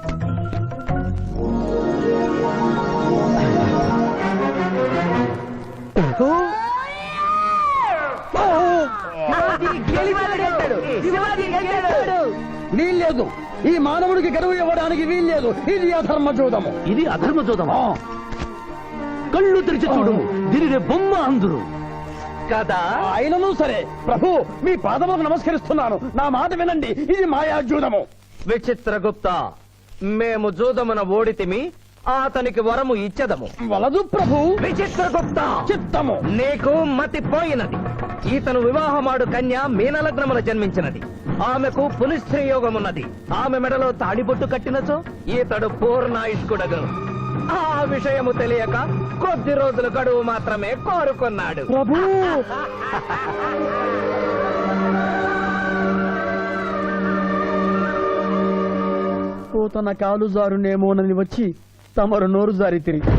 వీల్లేదు, ఈ మానవుడికి గడువు ఇవ్వడానికి వీల్లేదు. ఇది అధర్మ జూదము. ఇది అధర్మ జూదమా? కళ్ళు తెరిచి చూడు, దీనిని బొమ్మ అందురు కదా. అయినను సరే ప్రభు, మీ పాదములకు నమస్కరిస్తున్నాను. నా మాట వినండి, ఇది మాయా జూదము. విచిత్రగుప్త, మేము జూదమున ఓడితిమి, అతనికి వరము ఇచ్చదము. వలదు ప్రభు. విచిత్రగుప్త, చిత్తము. నీకు మతి పోయినది. ఈతను వివాహమాడు కన్య మీనలగ్నమున జన్మించినది. ఆమెకు పునిస్త్రీ యోగమున్నది. ఆమె మెడలో తాడిబొట్టు కట్టినచో ఈతడు పూర్ణాయుష్కుడగను. ఆ విషయము తెలియక కొద్ది రోజుల గడువు మాత్రమే కోరుకున్నాడు. ప్రభు, తన కాలు జారునేమోనని వచ్చి తమరు నోరు జారి తిరిగి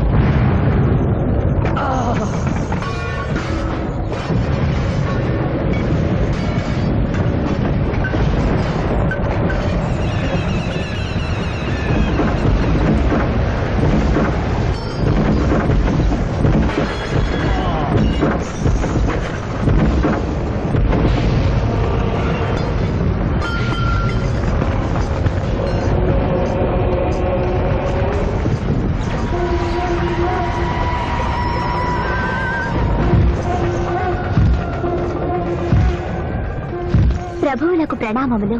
ప్రభువులకు ప్రణామములు.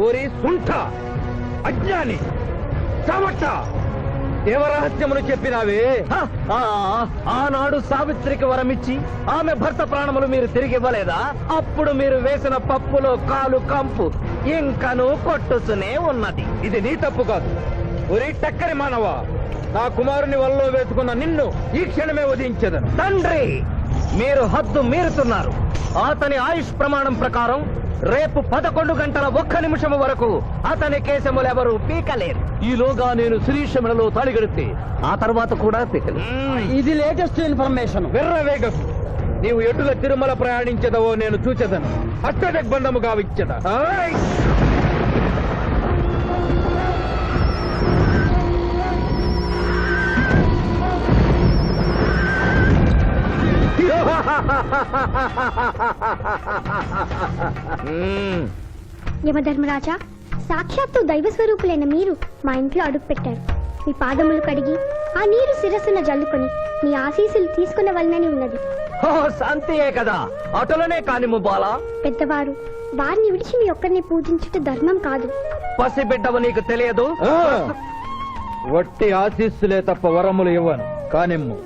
ఓరి సుంఠ, అజ్ఞాని, చవట, దేవరహస్యమును చెప్పినావే. ఆనాడు సావిత్రికి వరమిచ్చి ఆమె భర్త ప్రాణములు మీరు తిరిగి ఇవ్వలేదా? అప్పుడు మీరు వేసిన పప్పులో కాలు కంపు ఇంకను కొట్టుసునే ఉన్నది. ఇది నీ తప్పు కాదు. ఒరి టక్కరి మానవ, నా కుమారుని వల్లో వేసుకున్న నిన్ను ఈ క్షణమే వధించదను. తండ్రి, మీరు హద్దు మీరుతున్నారు. అతని ఆయుష్ ప్రమాణం ప్రకారం రేపు 11 గంటల 1 నిమిషం వరకు అతని కేశములెవరూ పీకలేరు. ఈలోగా నేను శిరీషములలో తాళిగడితే ఆ తర్వాత కూడా పీకలేదు. ఇది లేటెస్ట్ ఇన్ఫర్మేషన్. వెర్రవేగకు. నీవు ఎటుల తిరుమల ప్రయాణించదవో నేను చూచెదను. అష్టదిగ్బంధము గావిచ్చద. యమధర్మరాజా, సాక్షాత్తు దైవ స్వరూపులైన మీరు మా ఇంట్లో అడుగు పెట్టారు. మీ పాదములు కడిగి ఆ నీరు శిరస్సున జల్లుకొని మీ ఆశీస్సులు తీసుకునవలనని ఉన్నది. శాంతియే కదా, అటులనే కానిము బాలా. పెద్దవారు, వారిని విడిచి మీ ఒక్కరిని పూజించుట ధర్మం కాదు. పసిబిడ్డవు నీకు తెలియదు. వట్టి ఆశీస్సులే తప్ప వరములు ఇవ్వను. కానిమ్ము.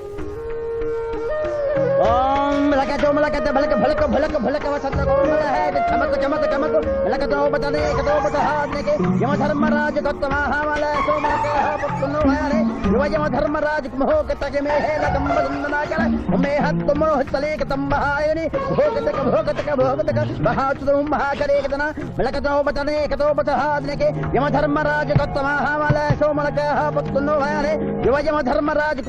యమధర్మరాజు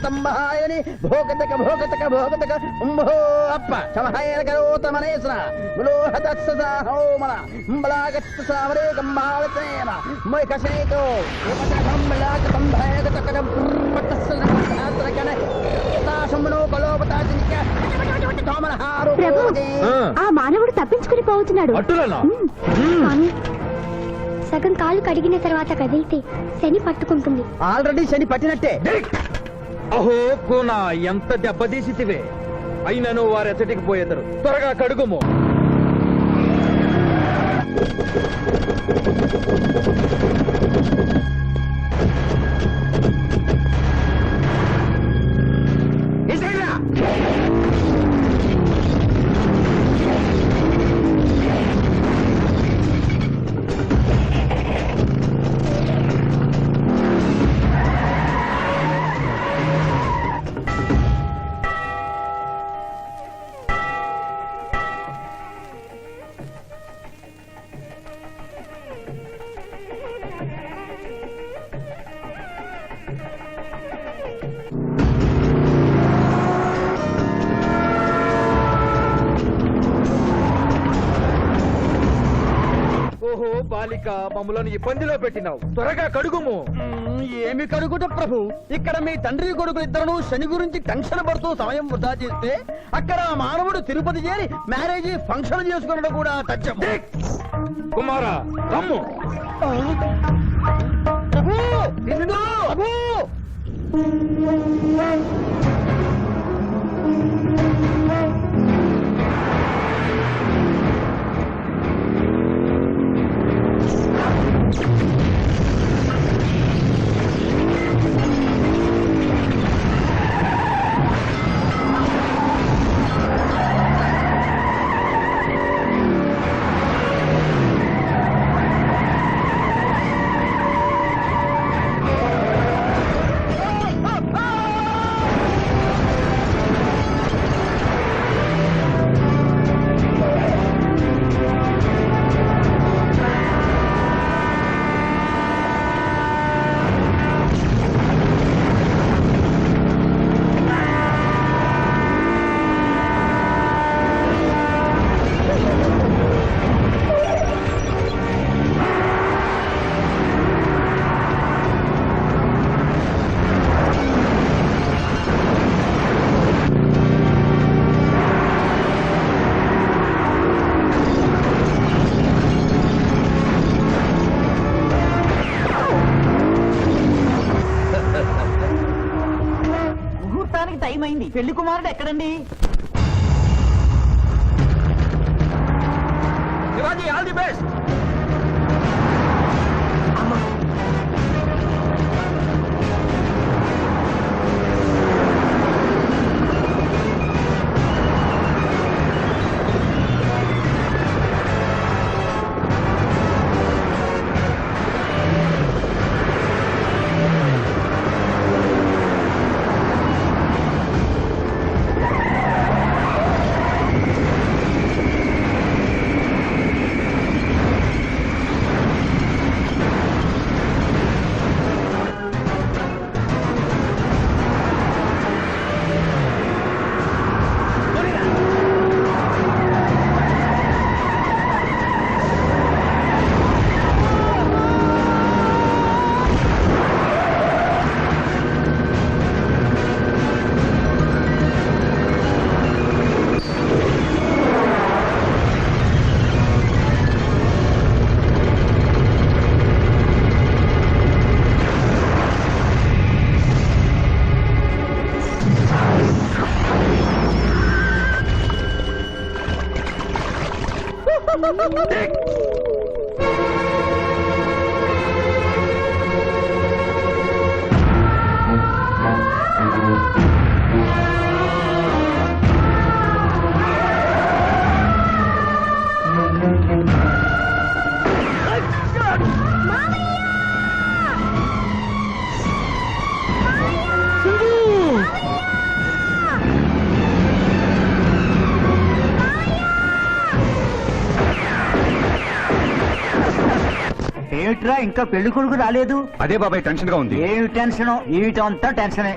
తంబహాయని భోగతక భోగతక భోగతక ఉంభో అప్ప సమహాయన కరోత మనేశ్వర ములోహత సదా హోమన అంబలాగత్త సావరే గంబాలతేన మొయ్ కసేతో అంబలాగ తంభాయక తకడ పట్టసన ఆత్రకన తాశమునో కలోపతాజిక తోమనహారు. ఆ మానవుడు తప్పించుకుని పోతున్నాడు. స్వామి, సగం కాలు కడిగిన తర్వాత కదిలితే శని పట్టుకుంటుంది. ఆల్రెడీ శని పట్టినట్టే. అహో కూనా, ఎంత దెబ్బతీసితివే. అయినను వారెచ్చటికి పోయేదరు. త్వరగా కడుగుము. ఓహో బాలిక మమ్మలను ఇబ్బందిలో పెట్టినావు త్వరగా కడుగుము. ఏమి కడుగుట ప్రభు, ఇక్కడ మీ తండ్రి కొడుకులు ఇద్దరు శని గురించి టెన్షన్ పడుతూ సమయం వృధా చేస్తే అక్కడ ఆ మానవుడు తిరుపతి చేరి మ్యారేజ్ ఫంక్షన్ చేసుకున్నట్టు కూడా తథ్యం. కుమారా రమ్ము. ప్రభు, విష్ణు, ప్రభు. ముహూర్తానికి టైం అయింది. పెళ్లి కుమారుడు ఎక్కడండి? Shivaji all the best. ఏమిట్రా ఇంకా పెళ్లి కొడుకు రాలేదు? అదే బాబాయ్ టెన్షన్ గా ఉంది. ఏమి టెన్షన్? ఏమిటంతా టెన్షనే.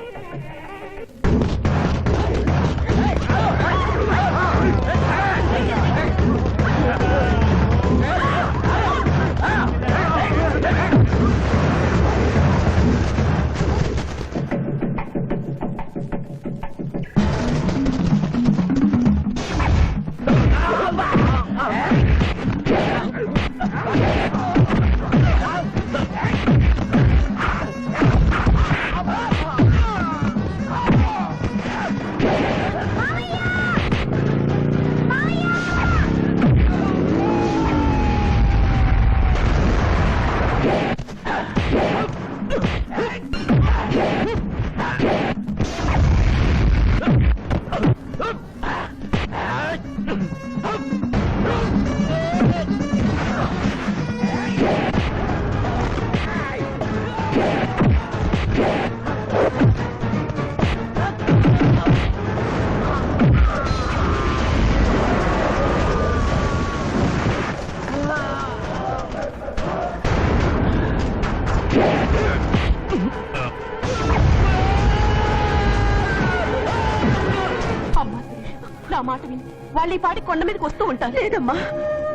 నా మాట విని వాళ్ళు ఈ పాటి కొండ మీదకి వస్తూ ఉంటారు. లేదమ్మా,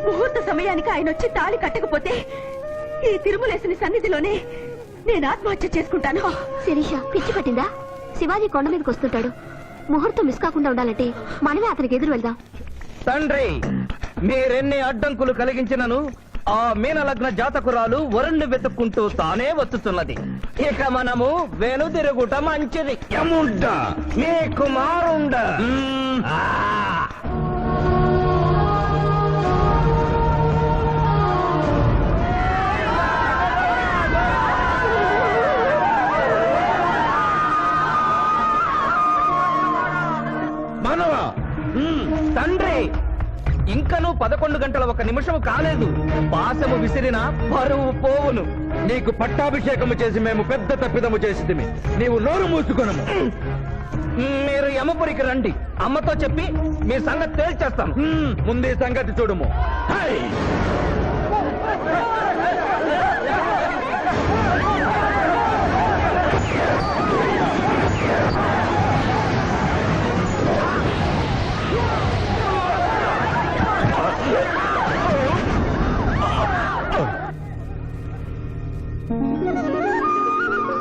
ముహూర్త సమయానికి ఆయన వచ్చి తాళి కట్టకపోతే ఈ తిరుమలేసిన సన్నిధిలోనే నేను ఆత్మహత్య చేసుకుంటాను. శిరీష పిచ్చి పట్టిందా? శివాజీ కొండ మీదకి వస్తుంటాడు. ముహూర్తం మిస్ కాకుండా ఉండాలంటే మనమే అతనికి ఎదురు వెళ్దాం. తండ్రి, మీరెన్ని అడ్డంకులు కలిగించినను ఆ మీనలగ్న జాతకురాలు వరుణ్ణి వెతుక్కుంటూ తానే వచ్చుతున్నది. ఇక మనము వెనుదిరుగుట మంచిది. యముండ మీ కుమారుండ. మనవా తండ్రి, ఇంకనూ 11 గంటల 1 నిమిషం కాలేదు. పాశము విసిరిన పరువు పోవును. నీకు పట్టాభిషేకము చేసి మేము పెద్ద తప్పిదము చేసిదిమి. నీవు నోరు మూసుకొనము. మీరు యమపురికి రండి. అమ్మతో చెప్పి మీ సంగతి తేల్చేస్తాం. ముందు ఈ సంగతి చూడుము. హై!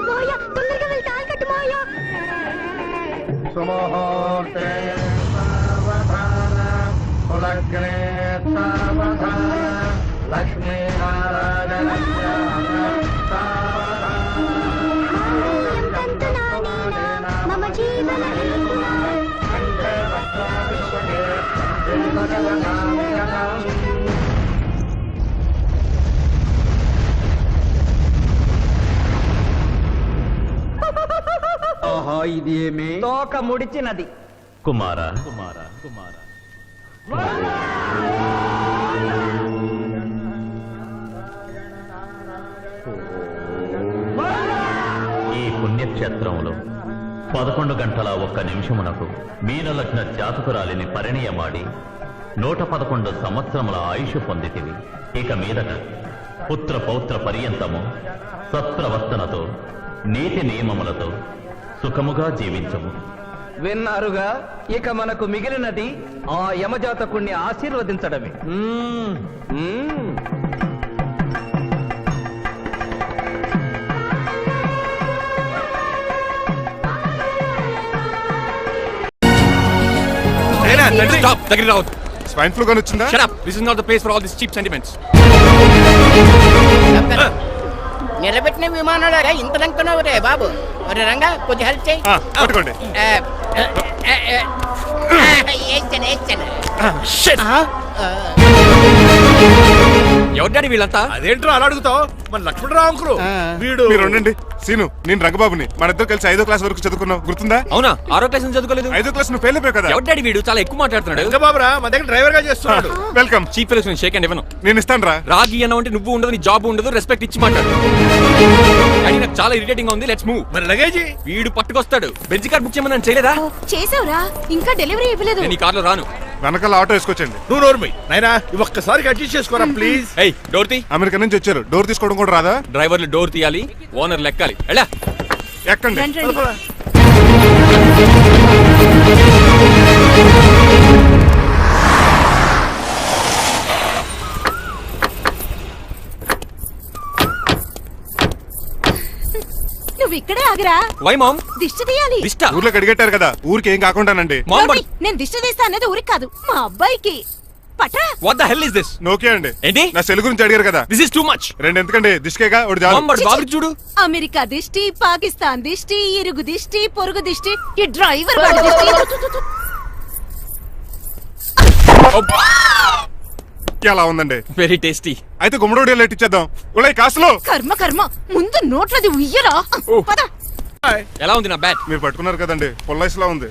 మాయా, తొందరగా వెళ్ళి తాళి కట్టు మాయా. సుముహూర్తే సావధాన కులగ్నే సావధాన లక్ష్మీనారాయణస్య మమ జీవన ఆహా, ఇది ఏమి తోక ముడిచినది. కుమారా, ఈ పుణ్యక్షేత్రంలో 11 గంటల 1 నిమిషమునకు మీనలగ్న జాతకురాలిని పరిణయమాడి 111 సంవత్సరముల ఆయుష్ పొందితివి. ఇక మీదట పుత్ర పౌత్ర పర్యంతము సత్ప్రవర్తనతో నీతి నియమములతో సుఖముగా జీవించము. విన్నారుగా, ఇక మనకు మిగిలినది ఆ యమజాతకుణ్ణి ఆశీర్వదించడమే. స్వైన్ ఫ్లూ వచ్చిందా? This is not the place for all this cheap sentiments. నిలబెట్టిన విమానాలు ఇంత లంకనవు రే బాబు. ఒరే రంగా, కొద్ది హెల్ప్ చేయి. పట్టుకోండి. ఎవరు డాడీ వీళ్ళంతా? అదేంట్రా అలా అడుగుతావు? మన లక్ష్మణరావు అంకులు వీడు. మీరు ఉండండి. సీను, నేను రంగబాబుని. మన ఇద్దరు కలిసి 5వ క్లాస్ వరకు చదువుకున్నావు, గుర్తుందా? అవునా? 6వ క్లాస్ నుంచి చదువుకోలేదు. 5వ క్లాస్ నువ్వు ఫెయిల్ అయిపోయావు కదా. ఎవరు డాడీ వీడు? చాలా ఎక్కువ మాట్లాడుతున్నాడు. రంగబాబురా, మా దగ్గర డ్రైవర్ గా చేస్తున్నాడు. వెల్కమ్. చీప్ ఫెలోస్ నేను షేక్ అండ్ ఇవ్వను. నేను ఇస్తాను రా. రాగి అన్న అంటే నువ్వు ఉండదు, నీ జాబ్ ఉండదు, రెస్పెక్ట్ ఇచ్చి మాట్లాడు. డాడీ నాకు చాలా ఇరిటేటింగ్ గా ఉంది. Let's move. మరి లగేజీ వీడు పట్టుకొస్తాడు. బెంజ్ కార్ బుక్ చేయమని చేయలేదా? చేసావురా, ఇంకా డెలివరీ ఇవ్వలేదు. నేను ఈ కార్లో రాను. వెనకాల ఆటో వేసుకొచ్చండి. నువ్వు నోర్మై నాయనా, ఒక్కసారికి అడ్జస్ట్ చేసుకోరా ప్లీజ్. ఏయ్, డోర్ తీ. అమెరికా నుంచి వచ్చారు. డోర్ తీసుకోవడం కూడా రాదా? డ్రైవర్లు డోర్ తీయాలి, ఓనర్ లెక్కాలి. ఎలా ఎక్కండి. నువ్వు ఇక్కడే ఆగిరా. Why ma'am? దిష్టి తీయాలి. దిష్ట? ఊర్లోకి అడిగట్టారు కదా, ఊరికి ఏం కాకుండానండి. మామ్, నోర్మై, నేను దిష్టి తీస్తా అనేది ఊరికి కాదు, మా అబ్బాయికి. పట్రా. What the hell is this? నోకే అండి. ఏంటి? నా సెల్ గురించి అడిగారు కదా. This is too much. 2 ఎందుకండి? దిష్కేగా ఒకటి చాలు. మామ్, వాడు బాబు చూడు. అమెరికా దిష్టి, పాకిస్తాన్ దిష్టి, ఇరుగు దిష్టి, పొరుగు దిష్టి, ఈ డ్రైవర్ వాడి దిష్టి. ఎలా ఉందండి? Very tasty. అయితే గుమ్మడి లెట్ ఇచ్చేద్దాం. ఉలై కాసులో. కర్మ కర్మ, ముందు నోట్లది ఉయ్యరా. పద. ఎలా ఉంది నా బ్యాట్? మీరు పట్టుకున్నారు కదండి, పొల్లైస్లా ఉంది.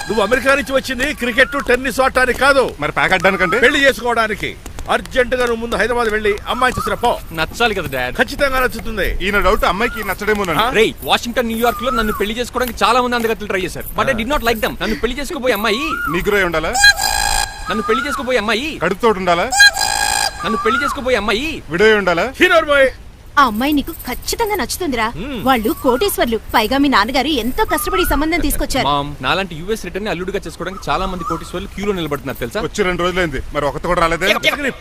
నువ్వు అమెరికా నుంచి వచ్చింది క్రికెట్ టెన్నిస్ ఆడటానికి కాదు, మరి ప్యాక్ అడ్డానికంటే పెళ్లి చేసుకోవడానికి. అర్జెంట్ గా నువ్వు ముందు హైదరాబాద్ వెళ్ళి అమ్మాయి చూసిరా పో. నచ్చాలి కదా డాడ్. ఖచ్చితంగా నచ్చుతుంది. ఈయన డౌట్ అమ్మాయికి నచ్చడేమోనండి. రేయ్, వాషింగ్టన్ న్యూయార్క్ లో నన్ను పెళ్లి చేసుకోవడానికి చాలా మంది అందగత్తలు ట్రై చేశారు. But I did not like them. నన్ను పెళ్లి చేసుకోబోయే అమ్మాయి నీగురై ఉండాలా? నన్ను పెళ్లి చేసుకోబోయే అమ్మాయి కడుపుతోటి ఉండాలా? నన్ను పెళ్లి చేసుకోబోయే అమ్మాయి విడో ఉండాలా? హీరోర్ బాయ్, ఆ అమ్మాయి నీకు ఖచ్చితంగా నచ్చుతుందిరా. వాళ్ళు కోటీశ్వర్లు, పైగా మీ నాన్నగారు ఎంతో కష్టపడి ఈ సంబంధం తీసుకొచ్చారు. నాలాంటి యుఎస్ రిటర్న్ అల్లుడిగా చేసుకోవడానికి చాలా మంది కోటీశ్వర్లు క్యూలో నిలబడుతున్నారు తెలుసా? వచ్చి 2 రోజులైంది, మరి ఒకటి కూడా రాలేదే.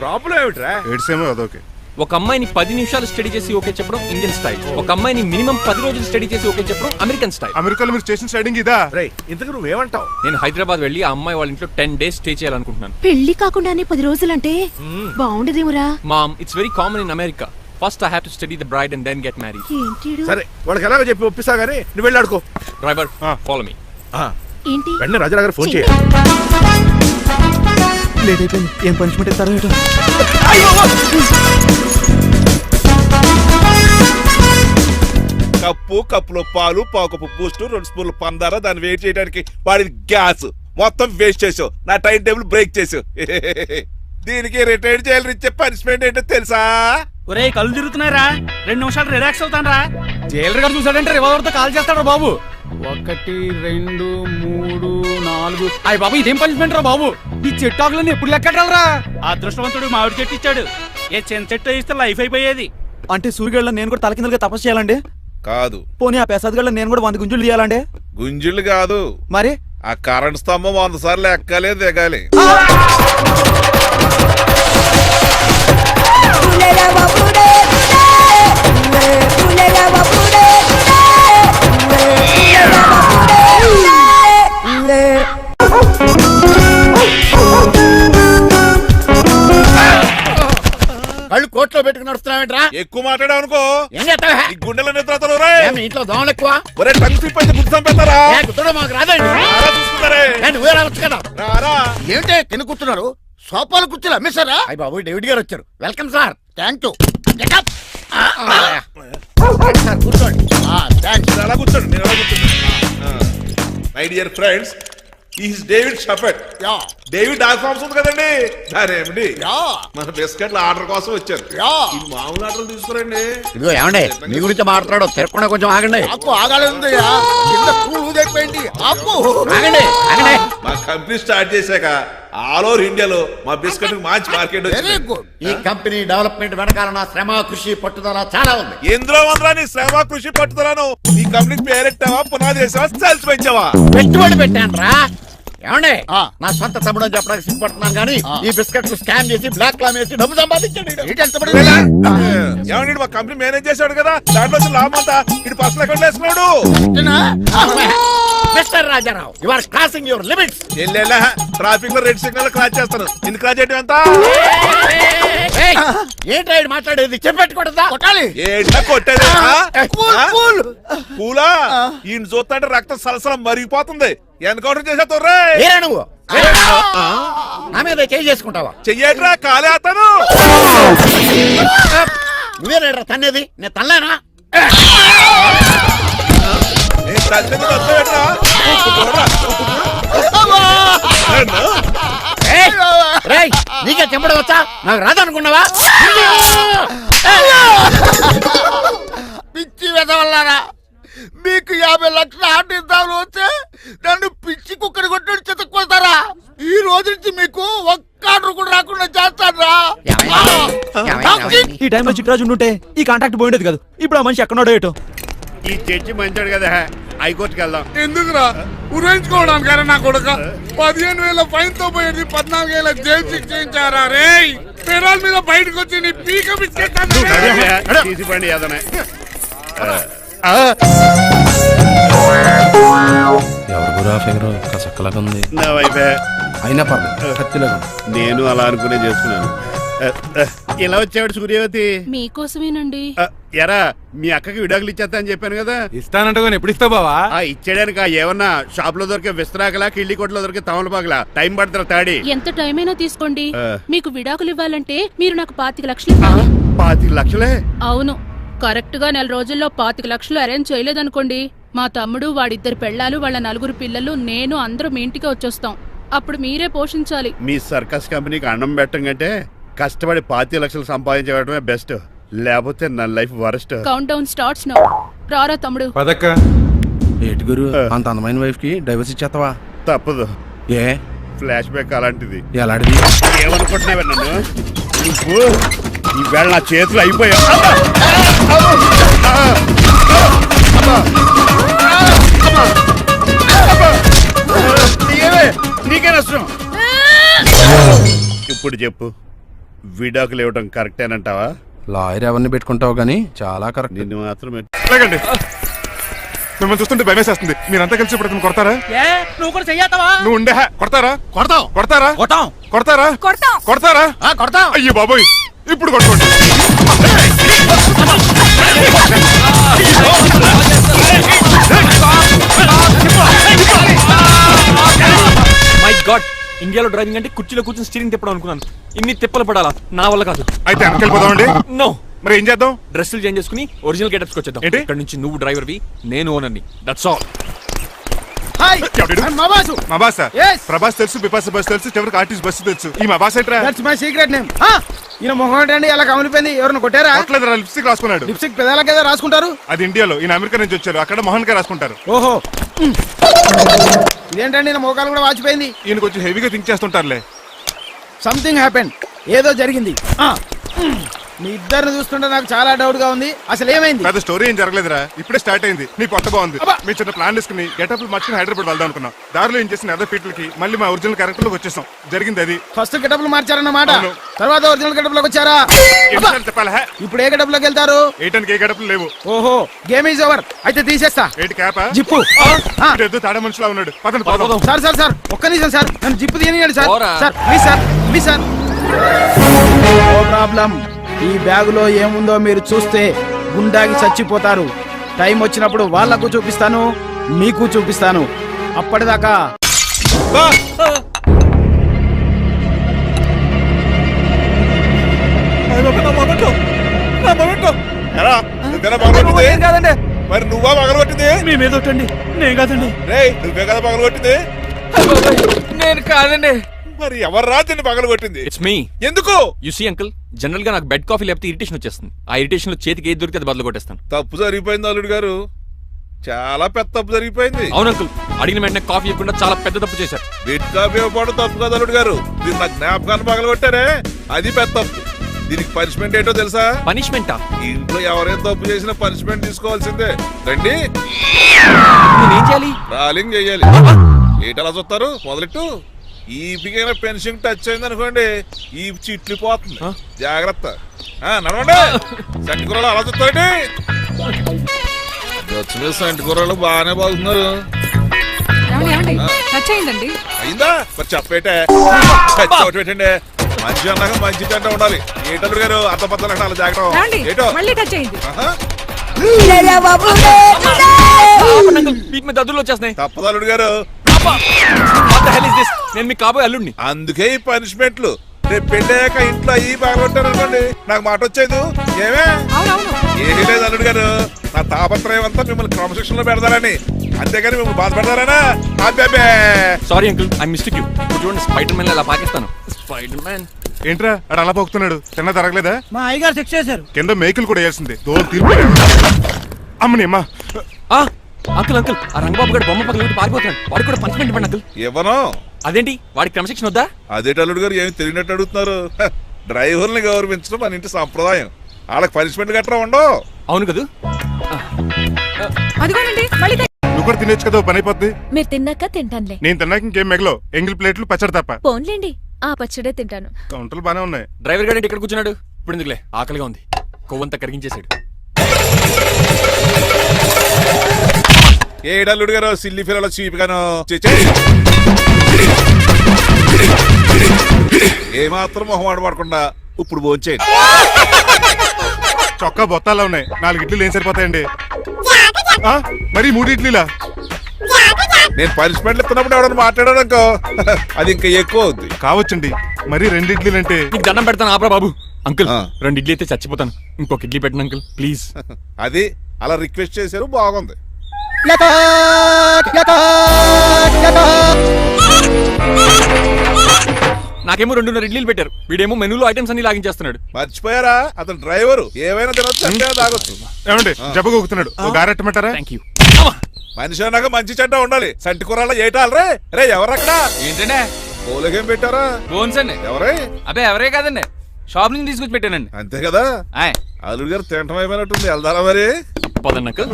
ప్రాబ్లం ఏమిట్రా? ఏడ్సేమో అదొకే. ఒక అమ్మాయిని 10 నిమిషాలు స్టడీ చేసి ఓకే చెప్పడం ఇండియన్ స్టైల్. ఒక అమ్మాయిని మినిమం 10 రోజులు స్టడీ చేసి ఓకే చెప్పడం అమెరికన్ స్టైల్. అమెరికాలో మీరు స్టేషన్ స్టైడింగ్ ఇదా? ఇంతకు నువ్వేమంటావు? నేను హైదరాబాద్ వెళ్ళి ఆ అమ్మాయి వాళ్ళ ఇంట్లో 10 days స్టే చేయాలనుకుంటున్నాను. పెళ్లి కాకుండానే 10 రోజులంటే బాగుండదేమురా? Mom, it's very common in America. First I have to study the bride and then get married. సరే, వాళ్ళకి ఎలాగో చెప్పి ఒప్పిస్తా గానీ నువ్వు వెళ్ళి ఆడుకో. Driver, follow me. ఏంటి? వెంటనే రాజారావు గారు ఫోన్ చేయ. లేట్ అయిపోయింది. ఏం పనిష్మెంట్ ఇస్తారో ఏటో. కప్పులో పాలు, పావుకప్పు బూస్ట్, 2 స్పూన్లు పందార, దాన్ని వెయిట్ చేయడానికి వాడి గ్యాస్ మొత్తం వేస్ట్ చేసావు. నా టైం టేబుల్ బ్రేక్ చేసావు. దీనికి రిటైర్ చేయాలని ఇచ్చే పనిష్మెంట్ ఏంటో తెలుసా? ఒరే కళ్ళు తిరుగుతున్నారా? 2 నిమిషాలు రిలాక్స్ అవుతాను రా. జైలర్ గారు చూసాడంటే రివాల్వర్తో కాల్ చేస్తాడు బాబు. 1 2 3 4. అయ్య బాబు, ఇదేం పనిష్మెంట్ రా బాబు? ఈ చెట్టాకులన్నీ ఎప్పుడు లెక్కట్టాలరా? అదృష్టవంతుడు మామిడి చెట్టు ఇచ్చాడు. ఏ చిన్న చెట్టు ఇస్తే లైఫ్ అయిపోయేది. అంటే సూర్యుగళ్ళ నేను కూడా తలకిందలుగా తపస్సు చేయాలండి? కాదు. పోనీ ఆ పెసాద్ నేను కూడా 100 గుంజులు తీయాలండి? గుంజులు కాదు, మరి ఆ కరెంట్ స్తంభం 100 సార్లు ఎక్కాలి, దిగాలి. కళ్ళు కోట్లో పెట్టుకుని నడుస్తున్నావేంట్రా? ఎక్కువ మాట్లాడావు అనుకో ఏం చేస్తావా? ఈ గుండెల నిద్రతలు ఇంట్లో దోమలు ఎక్కువ. ఒరే టంగ్ స్లిప్ అయితే గుర్తు చంపేస్తారా? మాకు రాదండి. చూసుకున్నారే, నువ్వే రావచ్చు కదా. రారా. ఏంటే తిని కూర్చున్నారు? సోఫాలు కూర్చోలే అమ్మేశారా? అయ్య బాబు, డేవిడ్ గారు వచ్చారు. Welcome sir. Thank you. కూర్చోండి. అలా కూర్చోండి, నేను అలా కూర్చున్నా. My dear friends, is David షఫెట్. డేవిడ్ డాగ్ ఫార్మ్స్ ఉంది కదండి, దానేమిటి మన బిస్కెట్ల ఆర్డర్ కోసం వచ్చారు. ఈ మామూలు ఆర్డర్ తీసుకురండి. ఇదిగో ఏమండి, మీ గురించి మాట్లాడు, తిరగకుండా కొంచెం ఆగండి. మా కంపెనీ స్టార్ట్ చేశాక ఆల్ ఓవర్ ఇండియాలో మా బిస్కెట్ మంచి మార్కెట్ వచ్చింది. ఈ కంపెనీ డెవలప్మెంట్ వెనకాల నా శ్రమ, కృషి, పట్టుదల చాలా ఉంది. ఎందులో ఉందా నీ శ్రమ, కృషి, పట్టుదలను? ఈ కంపెనీకి పేరెట్టావా, పునాది వేసావా, సేల్స్ పెంచావా? పెట్టుబడి పెట్టాను రా. ఏమండి, నా సొంత తమ్ముడు చెప్పడానికి సిగ్గుపడుతున్నాను కానీ ఈ బిస్కెట్లు స్కామ్ చేసి బ్లాక్ లా వేసి డబ్బు సంపాదించాడు. ఏమండి, మా కంపెనీ మేనేజ్ చేశాడు కదా, దాంట్లో లాభం అంతా ఇటు పర్సనల్ అకౌంట్ వేసుకున్నాడు. Mister Rajarao, you are crossing your limits. Traffic లో రెడ్ సిగ్నల్ క్రాస్ చేస్తాను. నిన్ను క్రాస్ చేయడం ఎంత? ఏంటి మాట్లాడేది? చెప్పెట్టుకుంటుందా? కొట్టాలి. ఏంటా కొట్టేది? పూలా ఈయన చూస్తుంటే రక్తం సలసలం మరిగిపోతుంది. ఎన్కౌంటర్ చేసేతో నువ్వు నా మీద చేయి చేసుకుంటావా? చెయ్యట్రా, కాలే అతను. నువ్వేరా తన్నేది? నేను తనలేనా? నీకే చెప్పడం వచ్చా? నాకు రాదనుకున్నావా? పిచ్చి వెదవల్లారా, మీకు 50 లక్షలు ఆటిద్దాలు వస్తే నన్ను పిచ్చి కుక్కడి కొట్టి చెతక్కొస్తారా? ఈ రోజు నుంచి మీకు ఒక్క ఆర్డర్ కూడా రాకుండా చేస్తారా? ఈ టైంలో చిట్రాజు ఉంటే ఈ కాంటాక్ట్ పోయిండేది కదా. ఇప్పుడు ఆ మనిషి ఎక్కడో ఏటో. ఈ జడ్జి మంచాడు కదా, హైకోర్టుకి వెళ్దాం. ఎందుకురా? ఉరేంచుకోవడానికి నా కొడుక 15,000 ఫైన్ తో పోయేది 14,000 జైలు శిక్ష చేయించారా రే? పెరాల మీద బయటకు వచ్చి నీ పీక తీసిపండి ఏదనే. నా వైఫే అయినా పర్లేదు, కత్తిలాగా నేను అలా అనుకునే చేసుకున్నాను. ఇలా వచ్చాడు సూర్యవతి? మీకోసమేనండి. ఎరా, మీ అక్కకి విడాకులు ఇచ్చేస్తా అని చెప్పాను కదా. ఇస్తానంట, ఎప్పుడు ఇస్తావు బావా? ఇచ్చేయడానికి ఏమన్నా షాప్ లో దొరికే విస్తరాకలా, కిళ్ళి కొట్లో దొరికే తమలపాకలా టైం పడుతున్నా తాడి. ఎంత టైం అయినా తీసుకోండి. మీకు విడాకులు ఇవ్వాలంటే మీరు నాకు 25 లక్షలు ఇవ్వాలి. 25 లక్షలే? అవును. కరెక్ట్ గా 4 రోజుల్లో 25 లక్షలు అరేంజ్ చేయలేదనుకోండి, మా తమ్ముడు, వాడిద్దరు పెళ్ళాలు, వాళ్ళ 4 పిల్లలు, నేను అందరూ మీ ఇంటికి వచ్చేస్తాం. అప్పుడు మీరే పోషించాలి. మీ సర్కస్ కంపెనీకి అన్నం పెట్టం కంటే కష్టపడి 25 లక్షలు సంపాదించడమే బెస్ట్. లేకపోతే నా life worst. Count down starts now. రారా తమ్ముడు. పదక్క. ఏటి గురు, అంత అందమైన వైఫ్ కి డైవర్స్ ఇచ్చేస్తావా? తప్పదు. ఏ ఫ్లాష్ బ్యాక్ అలాంటిది. ఎలాంటిది? ఏమనుకుంటున్నావా నన్ను? నువ్వు ఈవేళ నా చేతులు అయిపోయా. నీకే నష్టం. ఇప్పుడు చెప్పు, విడాకులు ఇవ్వడం కరెక్టేనంటావా? లాయర్ ఎవరిని పెట్టుకుంటావు గానీ చాలా కరెక్ట్. నిన్ను మాత్రమే. లేకండి, మిమ్మల్ని చూస్తుంటే భయమేసేస్తుంది. మీరంతా కలిసి ఇప్పుడు కొడతారా? నువ్వు కూడా చెయ్యతావా? నువ్వు ఉండే కొడతారా? కొడతాం కొడతారా? కొట్టాం. కొడతారా? కొడతాం. కొడతారా? కొడతాం. అయ్యో బాబోయ్, ఇప్పుడు కొట్టుకోండి. మై గాడ్, ఇండియాలో డ్రైవింగ్ అంటే కుర్చీలో కూర్చొని స్టీరింగ్ తిప్పడం అనుకున్నాను. ఇన్ని తిప్పలు పడాలా? నా వల్ల కాదు. అయితే వెనకెళ్ళిపోదామండి. నో. మరి ఏం చేద్దాం? డ్రెస్సులు చేంజ్ చేసుకుని ఒరిజినల్ గెటప్స్కి వచ్చేద్దాం. ఏంటి? ఇక్కడ నుంచి నువ్వు డ్రైవర్వి, నేను ఓనర్ని. That's all. హాయ్, మా బాసు. మా బాస్ Yes. ప్రభాస్ తెలుసు, బిపాస బస్ తెలుసు, చివరికి ఆర్టిస్ట్ బస్సు తెలుసు. ఈ మా బాస్ ఏంట్రా? That's my secret name. ఈయన మొహం ఏంటండి అలా కమిలిపోయింది? ఎవరిని కొట్టారా? కొట్టలేదురా, లిప్స్టిక్ రాసుకున్నాడు. లిప్స్టిక్ పెదాలకి ఏదో రాసుకుంటారు. అది ఇండియాలో, ఈయన అమెరికా నుంచి వచ్చారు. అక్కడ మోహన్ గారు రాసుకుంటారు. ఓహో, ఇదేంటండి నా మోకాలు కూడా వాచిపోయింది. ఈయన కొంచెం హెవీగా థింక్ చేస్తుంటారులే. సంథింగ్ హ్యాపెన్, ఏదో జరిగింది. మీ ఇద్దరిని చూస్తుంటే నాకు చాలా డౌట్ గా ఉంది. అసలు ఏమైంది? పెద్ద స్టోరీ ఏం జరగలేదురా, ఇప్పుడే స్టార్ట్ అయింది. నీ కొత్త బాగుంది. మీ చిన్న ప్లాన్ తీసుకుని గెటప్లు మార్చుకుని హైదరాబాద్ వెళ్దాం అనుకున్నాం. దారిలో ఏం చేసిన అదర్ ఫీట్లకి మళ్ళీ మా ఒరిజినల్ క్యారెక్టర్ లోకి వచ్చేసాం. జరిగింది అది. ఫస్ట్ గెటప్లు మార్చారన్నమాట, తర్వాత ఒరిజినల్ గెటప్ లోకి వచ్చారా? చెప్పాలా? ఇప్పుడు ఏ గెటప్ లోకి వెళ్తారు? ఏటానికి ఏ గెటప్లు లేవు. ఓహో, గేమ్ ఈజ్ ఓవర్. అయితే తీసేస్తా. ఏంటి క్యాపా? జిప్పు. ఏదో తాడా మనుషులా ఉన్నాడు. పదండి పోదాం. సార్ సార్ సార్, ఒక్క నిమిషం సార్, నన్ను జిప్పు తీయనియండి సార్. పోరా. Sir please sir, please sir. No problem. ఈ బ్యాగులో ఏముందో మీరు చూస్తే గుండాకి చచ్చిపోతారు. టైం వచ్చినప్పుడు వాళ్లకు చూపిస్తాను, మీకు చూపిస్తాను. అప్పటిదాకా కాదండి, మరి నువ్వా పగలగొట్టింది? మీ మీద ఒట్టండి. నేను కాదండి. నువ్వే కదా పగలగొట్టింది? నేను కాదండి. మరి ఎవరు రాజుని పగలగొట్టింది? It's me. ఎందుకు? యు సీ అంకుల్, జనరల్ గా నాకు బెడ్ కాఫీ లేకపోతే ఇరిటేషన్ వచ్చేస్తుంది. ఆ ఇరిటేషన్ లో చేతికి ఏది దొరికితే అది బదులు కొట్టేస్తాను. తప్పు జరిగిపోయింది అల్లుడు గారు, చాలా పెద్ద తప్పు జరిగిపోయింది. అవును అంకుల్, అడిగిన వెంటనే కాఫీ ఇవ్వకుండా చాలా పెద్ద తప్పు చేశారు. బెడ్ కాఫీ ఇవ్వడం తప్పు కదా అల్లుడు గారు, మీరు నా జ్ఞాపకాన్ని పగలగొట్టారే, అది పెద్ద తప్పు. దీనికి పనిష్మెంట్ ఏంటో తెలుసా? పనిష్మెంటా? ఇంట్లో ఎవరైనా తప్పు చేసినా పనిష్మెంట్ తీసుకోవాల్సిందే. రండి, నేనేం చేయాలి? రాలింగ్ చెయ్యాలి. ఏంటలా చూస్తారు? మొదలెట్టు. ఈ పిగైన పెన్షన్ టచ్ అయింది అనుకోండి, ఈ చిట్లు పోతుంది. జాగ్రత్త. నడవండి. సంటి కూరలు అలా చూస్తారండి. గచ్చు సంటి కూరలు బాగానే బాగుతున్నారు. అయిందా? మరి చెప్పేటే పెట్టండి. మంచి అన్నాక మంచి తింటా ఉండాలి. ఏటల్లుడు గారు అర్థపత్రాలు అంటే అలా జాగ్రత్త. ఏటో దద్దులు వచ్చేస్తున్నాయి. తప్పదు అల్లుడు గారు. నేను మీకు కాబోయే అల్లుడిని. అందుకే ఈ పనిష్మెంట్లు. రేపు పెళ్ళాక ఇంట్లో అయ్యి బాగుంటారు అనుకోండి, నాకు మాట వచ్చేది ఏమే? ఏమీ లేదు అల్లుడు గారు, నా తాపత్రయం అంతా మిమ్మల్ని క్రమశిక్షణ లో పెడతారని, అంతేగాని మిమ్మల్ని బాధపడతారనా? Sorry uncle, I mistake you. చూడండి, స్పైడర్ మ్యాన్ అలా పాకిస్తాను. స్పైడర్ మ్యాన్ ఏంట్రా అడు అలా పోతున్నాడు? చిన్న జరగలేదా? మా అయ్యగారు శిక్ష చేశారు. కింద మేకులు కూడా వేయాల్సిందే. అమ్మని అమ్మా. అంకుల్ అంకుల్, ఆ రంగబాబు గారు బొమ్మ పక్కన పారిపోతున్నాడు. వాడికి కూడా పనిష్మెంట్ ఇవ్వండి అంకుల్. ఇవ్వను. అదేంటి, వాడికి క్రమశిక్షణ వద్దా? అదేంటి అల్లుడు గారు, ఏమి తెలియనట్టు అడుగుతున్నారు? డ్రైవర్ని గౌరవించడం మన ఇంటి సంప్రదాయం. వాళ్ళకి పనిష్మెంట్ గట్రా ఉండవు. అవును కదా. నువ్వు కూడా తినేచ్చు కదా, పని అయిపోద్ది. మీరు తిన్నాక తింటానులే. నేను తిన్నాక ఇంకేం మిగలో, ఎంగిల్ ప్లేట్లు పచ్చడి తప్ప. పోన్లేండి, ఆ పచ్చడే తింటాను. వంటలు బానే ఉన్నాయి. డ్రైవర్ గారు ఇక్కడ కూర్చున్నాడు. ఇప్పుడు ఎందుకులే, ఆకలిగా ఉంది. కొవ్వంతా కరిగించేశాడు. ఏడల్లుడు గారు సిల్లి ఫిల్లల చీపిగాను ఏమాత్రం మొహమాట పడకుండా ఇప్పుడు భోంచేయండి. చొక్కా బొత్తాలా ఉన్నాయి. 4 ఇడ్లీలు ఏం సరిపోతాయండి? మరి 3 ఇడ్లీలా? నేను పనిష్మెంట్లు ఇస్తున్నప్పుడు ఎవడన్నా మాట్లాడాడు అనుకో, అది ఇంకా ఎక్కువ అవుద్ది. కావచ్చండి, మరి 2 ఇడ్లీలు అంటే. నీకు దండం పెడతాను, ఆపరా బాబు. అంకుల్ 2 ఇడ్లీ అయితే చచ్చిపోతాను. ఇంకొక ఇడ్లీ పెట్టండి అంకుల్ ప్లీజ్. అది అలా రిక్వెస్ట్ చేశారు, బాగుంది. నాకేమో 2.5 ఇడ్లీలు పెట్టారు. వీడేమో మెనూలో ఐటమ్స్ అన్ని లాగించేస్తున్నాడు. మర్చిపోయారా, అతను డ్రైవరు. ఏమైనా తినొచ్చు, అంటే తాగొచ్చు. ఏమండి జబ్బగొక్కుతున్నాడు, గారెట్టమంటారా? మనిషి అన్నాక మంచి చెడ్డ ఉండాలి. సంటి కూరలో ఏటాలరే. రే ఎవరక్కడ? ఏంటంటే పోలేకేం పెట్టారా? బోన్స్ అండి. ఎవరే? అబ్బే ఎవరే కాదండి. షాప్ నుంచి తీసుకొచ్చి పెట్టానండి. అంతే కదా. అల్లుడు గారు తింటం అయిపోయినట్టుంది, వెళ్దారా మరి? పదండి అంకుల్.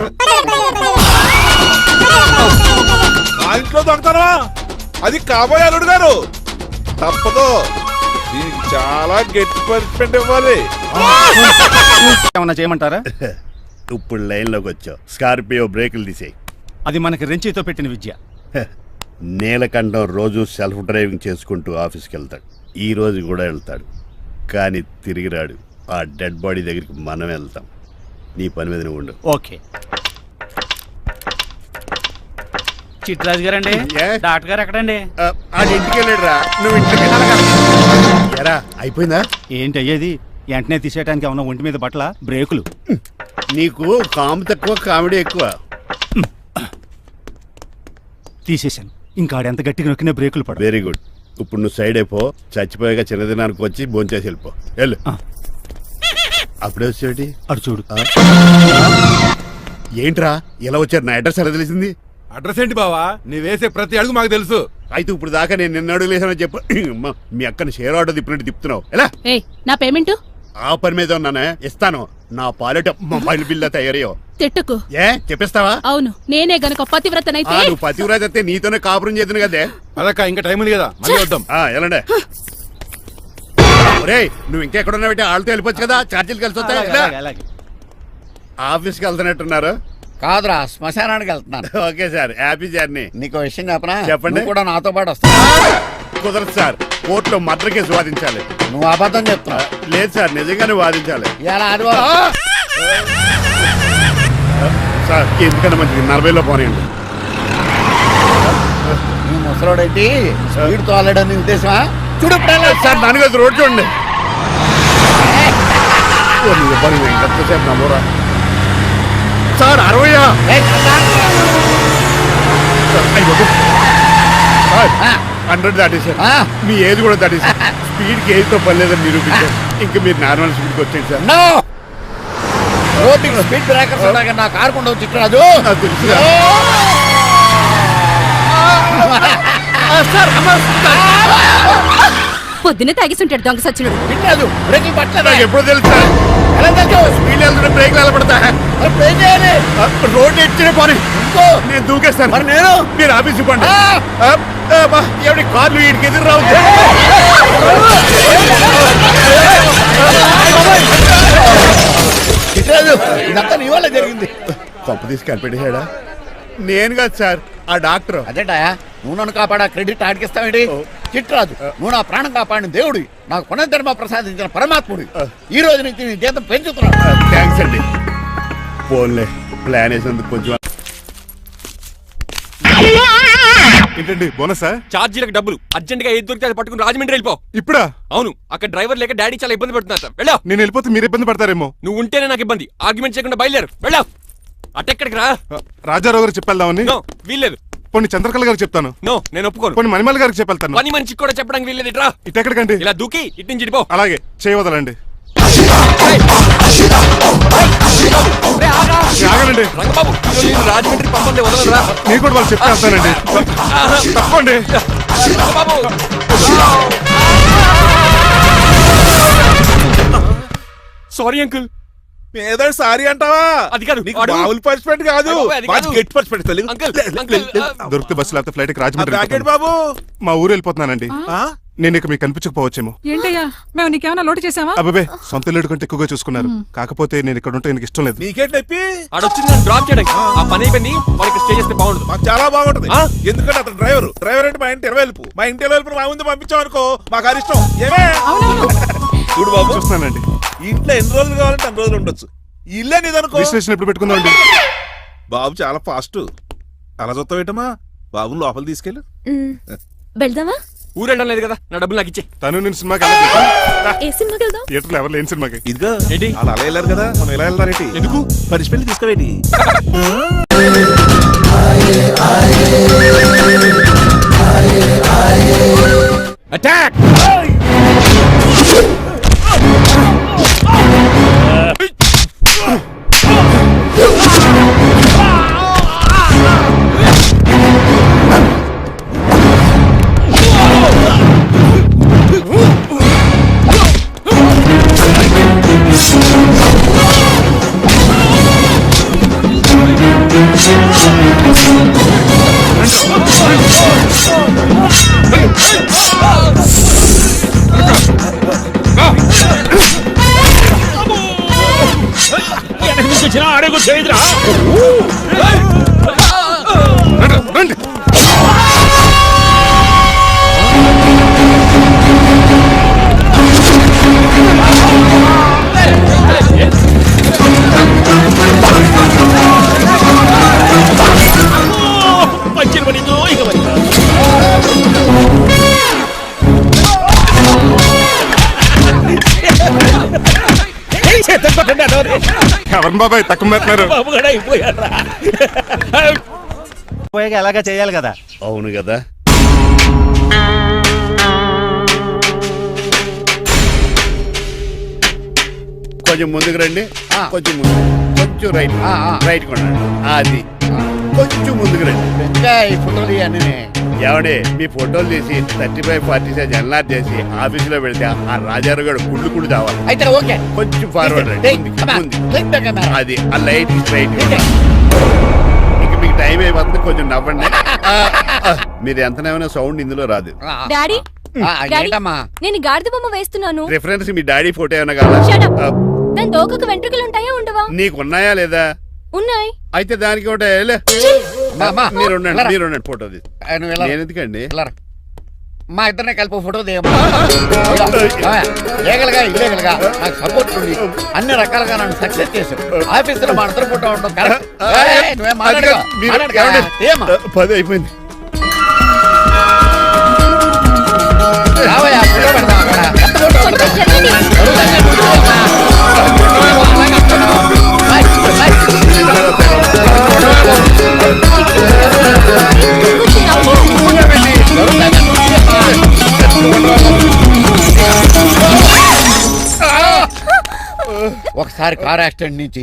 ఆ ఇంట్లో దొంగతనా? అది కాబోయే అల్లుడు గారు. తప్పదు, దీనికి చాలా గట్టి పనిష్మెంట్ ఇవ్వాలి. ఏమన్నా చేయమంటారా? ఇప్పుడు లైన్లోకి వచ్చావు. స్కార్పియో బ్రేకులు తీసేయి. అది మనకి రెంచితో పెట్టిన విద్య. నీలకంఠం రోజు సెల్ఫ్ డ్రైవింగ్ చేసుకుంటూ ఆఫీస్కి వెళ్తాడు. ఈ రోజు కూడా వెళ్తాడు, కానీ తిరిగి రాడు. ఆ డెడ్ బాడీ దగ్గరికి మనం వెళ్తాం. నీ పని మీద నువ్వు ఉండు. ఓకే. చిట్రాజు గారండి, డాక్టర్ గారు ఎక్కడండి? ఇంటికి వెళ్ళాడు రా. నువ్వు ఇంటికి ఎరా అయిపోయిందా? ఏంటి అయ్యేది? వెంటనే తీసేయడానికి ఏమన్నా ఒంటి మీద బట్టల బ్రేకులు? నీకు కాము తక్కువ, కామెడీ ఎక్కువ. తీసేశాను. ఇంకా ఆడెంత గట్టిగా నొక్కిన బ్రేకులు పడ. Very good. ఇప్పుడు నువ్వు సైడ్ అయిపో. చచ్చిపోయాక చిన్నదినానికి వచ్చి భోంచేసి వెళ్ళిపో. వెళ్ళు. అప్పుడే వచ్చేటి అటు చూడు. ఏంట్రా ఇలా వచ్చారు? నా అడ్రస్ ఎలా తెలిసింది? అడ్రస్ ఏంటి బావా? నీ వేసే ప్రతి అడుగు మాకు తెలుసు. అయితే ఇప్పుడు దాకా నేను నిన్న అడుగులేసానని చెప్పు. మీ అక్కని షేర్ ఆర్డర్ తిప్పినట్టు తిప్పుతున్నావు. ఎలా? నా పేమెంట్ ఆ పని మీద ఉన్నానే, ఇస్తాను. నా పాలెట మొబైల్ బిల్ తయారయ్యో. తిట్టుకు. ఏ చెప్పిస్తావా? అవును, నేనే గనక పతివ్రతనైతే. నువ్వు పతివ్రత అయితే నీతోనే కాపురం చేతును కదే. అదక్క, ఇంకా టైం ఉంది కదా, మళ్ళీ వద్దాం. ఎలాండే? ఒరేయ్, నువ్వు ఇంకెక్కడున్నావు? వాళ్ళతో వెళ్ళిపోవచ్చు కదా, ఛార్జీలు కలిసి వస్తాయి. ఆఫీస్కి వెళ్తున్నట్టున్నారు. కాదురా, శ్మశానానికి వెళ్తున్నాను. Okay sir, happy journey. నీకు విషయం చెప్పనా? చెప్పండి. కూడా నాతో పాటు వస్తా. కుదరదు సార్, కోర్టులో మర్డర్ కేసు వాదించాలి. నువ్వు అబద్ధం చెప్తున్నావు. లేదు సార్, నిజంగానే వాదించాలి. ఇలా ఆదివారం సార్, ఎందుకన్నా మంచిది 40లో పోనీయండి. నీ ముసలోడేంటి స్పీడ్ తోలడని ఉద్దేశమా? చూడు సార్, నాన్నగారు రోడ్ చూడండి. ఎంతసేపు నమ్మరా సార్? 60 100 దాటేశారు. మీ ఏజ్ కూడా దాటేశారు. స్పీడ్కి ఏజ్తో పని లేదని నిరూపించారు. ఇంకా మీరు నార్మల్ స్పీడ్కి వచ్చేది సార్. రోడ్డుకి స్పీడ్ బ్రేకర్స్ ఉండగా నా కారు కొండ చిట్టరాజు. తెలుసు పొద్దున్నే తాగిస్తుంటాడు దొంగ సచ్చినుడు. తిట్టరాజు, బ్రేకింగ్ పట్టలేదు. నాకు ఎప్పుడో తెలుసు సార్. ఎలా తెలుసు? స్పీడ్ వెళ్తుంటే బ్రేక్ నిలబడతా. రోడ్డు ఇచ్చిన పని నేను దూకేస్తాను. మరి నేను? మీరు ఆఫీస్ ఇవ్వండి. ఎవరి కార్లు వీడికి ఎదురు రావు. ఇదంతా నీ వల్ల జరిగింది. తప్పు తీసి కనిపెట్టేశాడా? నేను కాదు సార్, ఆ డాక్టర్. అదేంటా, నువ్వు నన్ను కాపాడా క్రెడిట్ ఆడికిస్తావేంటి? చిట్రాజు, నువ్వు నా ప్రాణం కాపాడిన దేవుడి, నాకు పునర్ధర్మ ప్రసాదించిన పరమాత్ముడి. ఈ రోజు నుంచి నీ జీతం పెంచుతున్నాను. థ్యాంక్స్ అండి. ఫోన్లే, ప్లాన్ వేసినందుకు కొంచెం. ఏంటండి బోనసా? ఛార్జీలకు డబ్బులు అర్జెంట్ గా ఏది దొరికితే అది పట్టుకుని రాజమండ్రి వెళ్ళిపో. ఇప్పుడా? అవును, అక్కడ డ్రైవర్ లేక డాడీ చాలా ఇబ్బంది పడుతున్నారు. వెళ్ళా. నేను వెళ్ళిపోతే మీరు ఇబ్బంది పడతారేమో. నువ్వు ఉంటేనే నాకు ఇబ్బంది. ఆర్గ్యుమెంట్ చేయకుండా బయలుదేరు. వెళ్ళా. అటెక్కడికి రా? రాజారావు గారు చెప్పేద్దామని. వీల్లేదు. పోనీ చంద్రకళ గారికి చెప్తాను. నో, నేను ఒప్పుకోను. పోనీ మణిమాల గారికి చెప్పేళ్తాను. పని మనిషికి కూడా చెప్పడానికి వీల్లేదు. ఇట్రా. ఇటెక్కడికండి? ఇలా దూకి ఇటు నుంచి ఇడిపో. అలాగే, చేయవదలండి. ఆగనండి రంగబాబు, రాజమండ్రి పంపండి, వదలరా. మీరు కూడా వాళ్ళు చెప్పేస్తానండి. తప్పండి సారీ అంకుల్. ఏదో సారీ అంటావా? అది కాదు, మామూలు పనిష్మెంట్ కాదు, గట్టి పనిష్మెంట్. దొరికితే బస్సు లేకపోతే ఫ్లైట్ రాజమండ్రి బాబు. మా ఊరు వెళ్ళిపోతున్నానండి. నేను ఇక మీకు కనిపించకపోవచ్చేమో. ఏంటయ్యా, మేము నీకేమైనా లోటు చేసావా? అబ్బాబే, సొంత లేడు కంటే ఎక్కువగా చూసుకున్నారు. కాకపోతే నేను ఇక్కడ ఉంటే నాకు ఇష్టం లేదు. నీకేంటి నొప్పి? ఆడొచ్చింది డ్రాప్ చేయడానికి. ఆ పని అయిపోయింది, మనకి స్టే చేస్తే బాగుంటుంది. మాకు చాలా బాగుంటుంది. ఎందుకంటే అతను డ్రైవర్ అంటే మా ఇంటి ఇరవైపు, మా ఇంటి ఇరవైపు మా ముందు పంపించాం అనుకో, మాకు అది ఇష్టం. ఏమే చూడు బాబు, చూస్తున్నానండి. ఇంట్లో ఎన్ని రోజులు కావాలంటే అన్ని రోజులు ఉండొచ్చు. ఇల్లే నీదనుకో. రిజిస్ట్రేషన్ ఎప్పుడు పెట్టుకుందామండి? బాబు చాలా ఫాస్ట్. అలా చూస్తావేటమ్మా? బాబుని లోపల తీసుకెళ్ళు. వెళ్దామా? ఊరెళ్ళడం లేదు కదా, నా డబ్బులు నాకు ఇచ్చే. తను నేను సినిమాకి ఏ సినిమాకి వెళ్దాం? థియేటర్లో ఎవరు లేని సినిమాకి. ఇదిగో ఏంటి అలా అలా వెళ్ళారు కదా, మనం ఎలా వెళ్తారేంటి? ఎందుకు పనిష్మెంట్ తీసుకోవేటి? అటాక్! ఎవరిని బాబాయ్ తక్కువ పెట్టినారు ఎలాగా చేయాలి కదా. అవును కదా. కొంచెం ముందుకు రండి, కొంచెం ముందు, కొంచెం రైట్, రైట్ కొనండి. అది కొంచెం ముందుకు రండి. ఈ ఫోటోలు అన్నీ ఏమండి మీ ఫోటోలు తీసి 35-40 సైజ్ ఎన్ఆర్ చేసి ఆఫీసులో పెడితే ఆ రాజారావు గారు కుళ్ళు తావాలి. అయితే ఓకే, కొంచెం ఫార్వర్డ్ రండి. అది ఆ లైట్ స్ట్రైట్. ఇక మీకు టైం అయిపోతుంది, కొంచెం నవ్వండి. మీరు ఎంతనేమైనా సౌండ్ ఇందులో రాదు. డాడీ ఏంటమ్మా నేను గాడిద బొమ్మ వేస్తున్నాను. రిఫరెన్స్ మీ డాడీ ఫోటో ఏమైనా కావాలా? దాని తోకకు వెంట్రుకలు ఉంటాయా ఉండవా? నీకున్నాయా లేదా? ఉన్నాయి. అయితే దానికి ఒకటే మీరు ఉండండి ఫోటో తీసి. నేను ఎందుకండి మా ఇద్దరిని కలిపి ఫోటో తీయమ్మా. లీగల్గా ఇల్లీగల్గా నాకు సపోర్ట్ ఉంది, అన్ని రకాలుగా నన్ను సక్సెస్ చేశారు. ఆఫీసులో మా ఇద్దరు ఫోటో ఉండడం కరెక్ట్. నువ్వేం మాట్లాడుకో. 10 అయిపోయింది. రావయ్యా ఫోటో పెడతాం అక్కడ. ఒకసారి కార్ యాక్సిడెంట్ నుంచి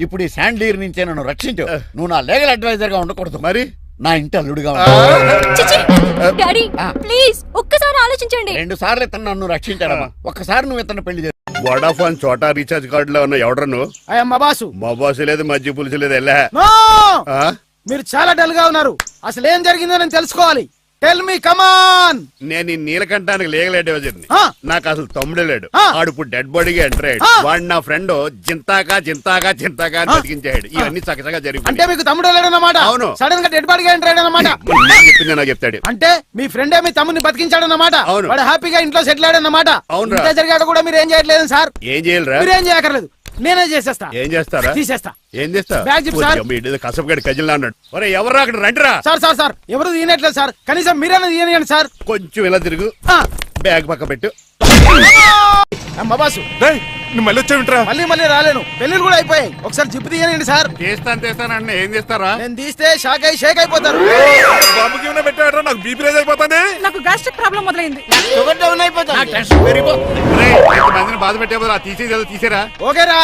ఇప్పుడు ఈ శాండీర్ నుంచే నన్ను రక్షించు. నువ్వు నా లీగల్ అడ్వైజర్ గా ఉండకూడదు, మరి నా ఇంటి అల్లుడుగా డాడీ ప్లీజ్ ఒక్కసారి ఆలోచించండి. 2 సార్లు ఇతను నన్ను రక్షించాడమ్మా, ఒక్కసారి నువ్వు ఇతను పెళ్లి చేసి. వడాఫోన్ చోటా రీఛార్జ్ కార్డు లో ఉన్న ఎవడను మా బాసు. మా బాసు లేదు, మధ్య పులుసు లేదు. వెళ్ళా మీరు చాలా డల్ గా ఉన్నారు. అసలు ఏం జరిగిందో నేను తెలుసుకోవాలి. టెల్ మీ కమాన్. నేను ఈ నీలకంఠానికి లీగల్ అడ్వైజర్ ని. నాకు అసలు తమ్ముడే లేడు. ఆడు ఇప్పుడు డెడ్ బాడీగా ఎంటర్ అయ్యాడు. వాడు నా ఫ్రెండ్ జింతాగా అని బతికించాడు. ఇవన్నీ చక్కగా జరిగింది. అంటే మీకు తమ్ముడు లేడన్నమాట? అవును. సడన్ గా డెడ్ బాడీగా ఎంటర్ అయ్యాడన్నమాట. చెప్పింది నాకు చెప్తాడు. అంటే మీ ఫ్రెండే మీ తమ్ముని బతికించాడన్నమాట. అవును. వాడు హ్యాపీగా ఇంట్లో సెటిల్ అయ్యాడన్నమాట. అవును. ఇంత జరిగాడు కూడా మీరు ఏం చేయట్లేదు సార్. ఏం చేయాలరా? మీరేం చేయక్కర్లేదు, నేనే చేసేస్తా. ఏం చేస్తారా? తీసేస్తా. ఏం చేస్తా? Bag zip sir. కసపగడి కజిల్లా అన్నాడు. ఒరే ఎవరు అక్కడ రండిరా. సార్ ఎవరు తీయనట్లేదు సార్, కనీసం మీరైనా తీయనియండి సార్. కొంచెం ఇలా తిరుగు, బ్యాగ్ పక్క పెట్టు. బాబాసు నువ్వు మళ్ళీ వచ్చావింట్రా? మళ్ళీ రాలేను, పెళ్లిళ్ళు కూడా అయిపోయాయి. ఒకసారి జిప్ తీయనండి సార్. తీస్తానండి. ఏం చేస్తారా? నేను తీస్తే షేక్ అయిపోతారు. బాబుకి ఏమైనా పెట్టాడరా? నాకు బీపీ రేజ్ అయిపోతుంది. నాకు గ్యాస్ట్రిక్ ప్రాబ్లం మొదలైంది. మందిని బాధ పెట్టే తీసేదా? తీసేరా? ఓకేరా.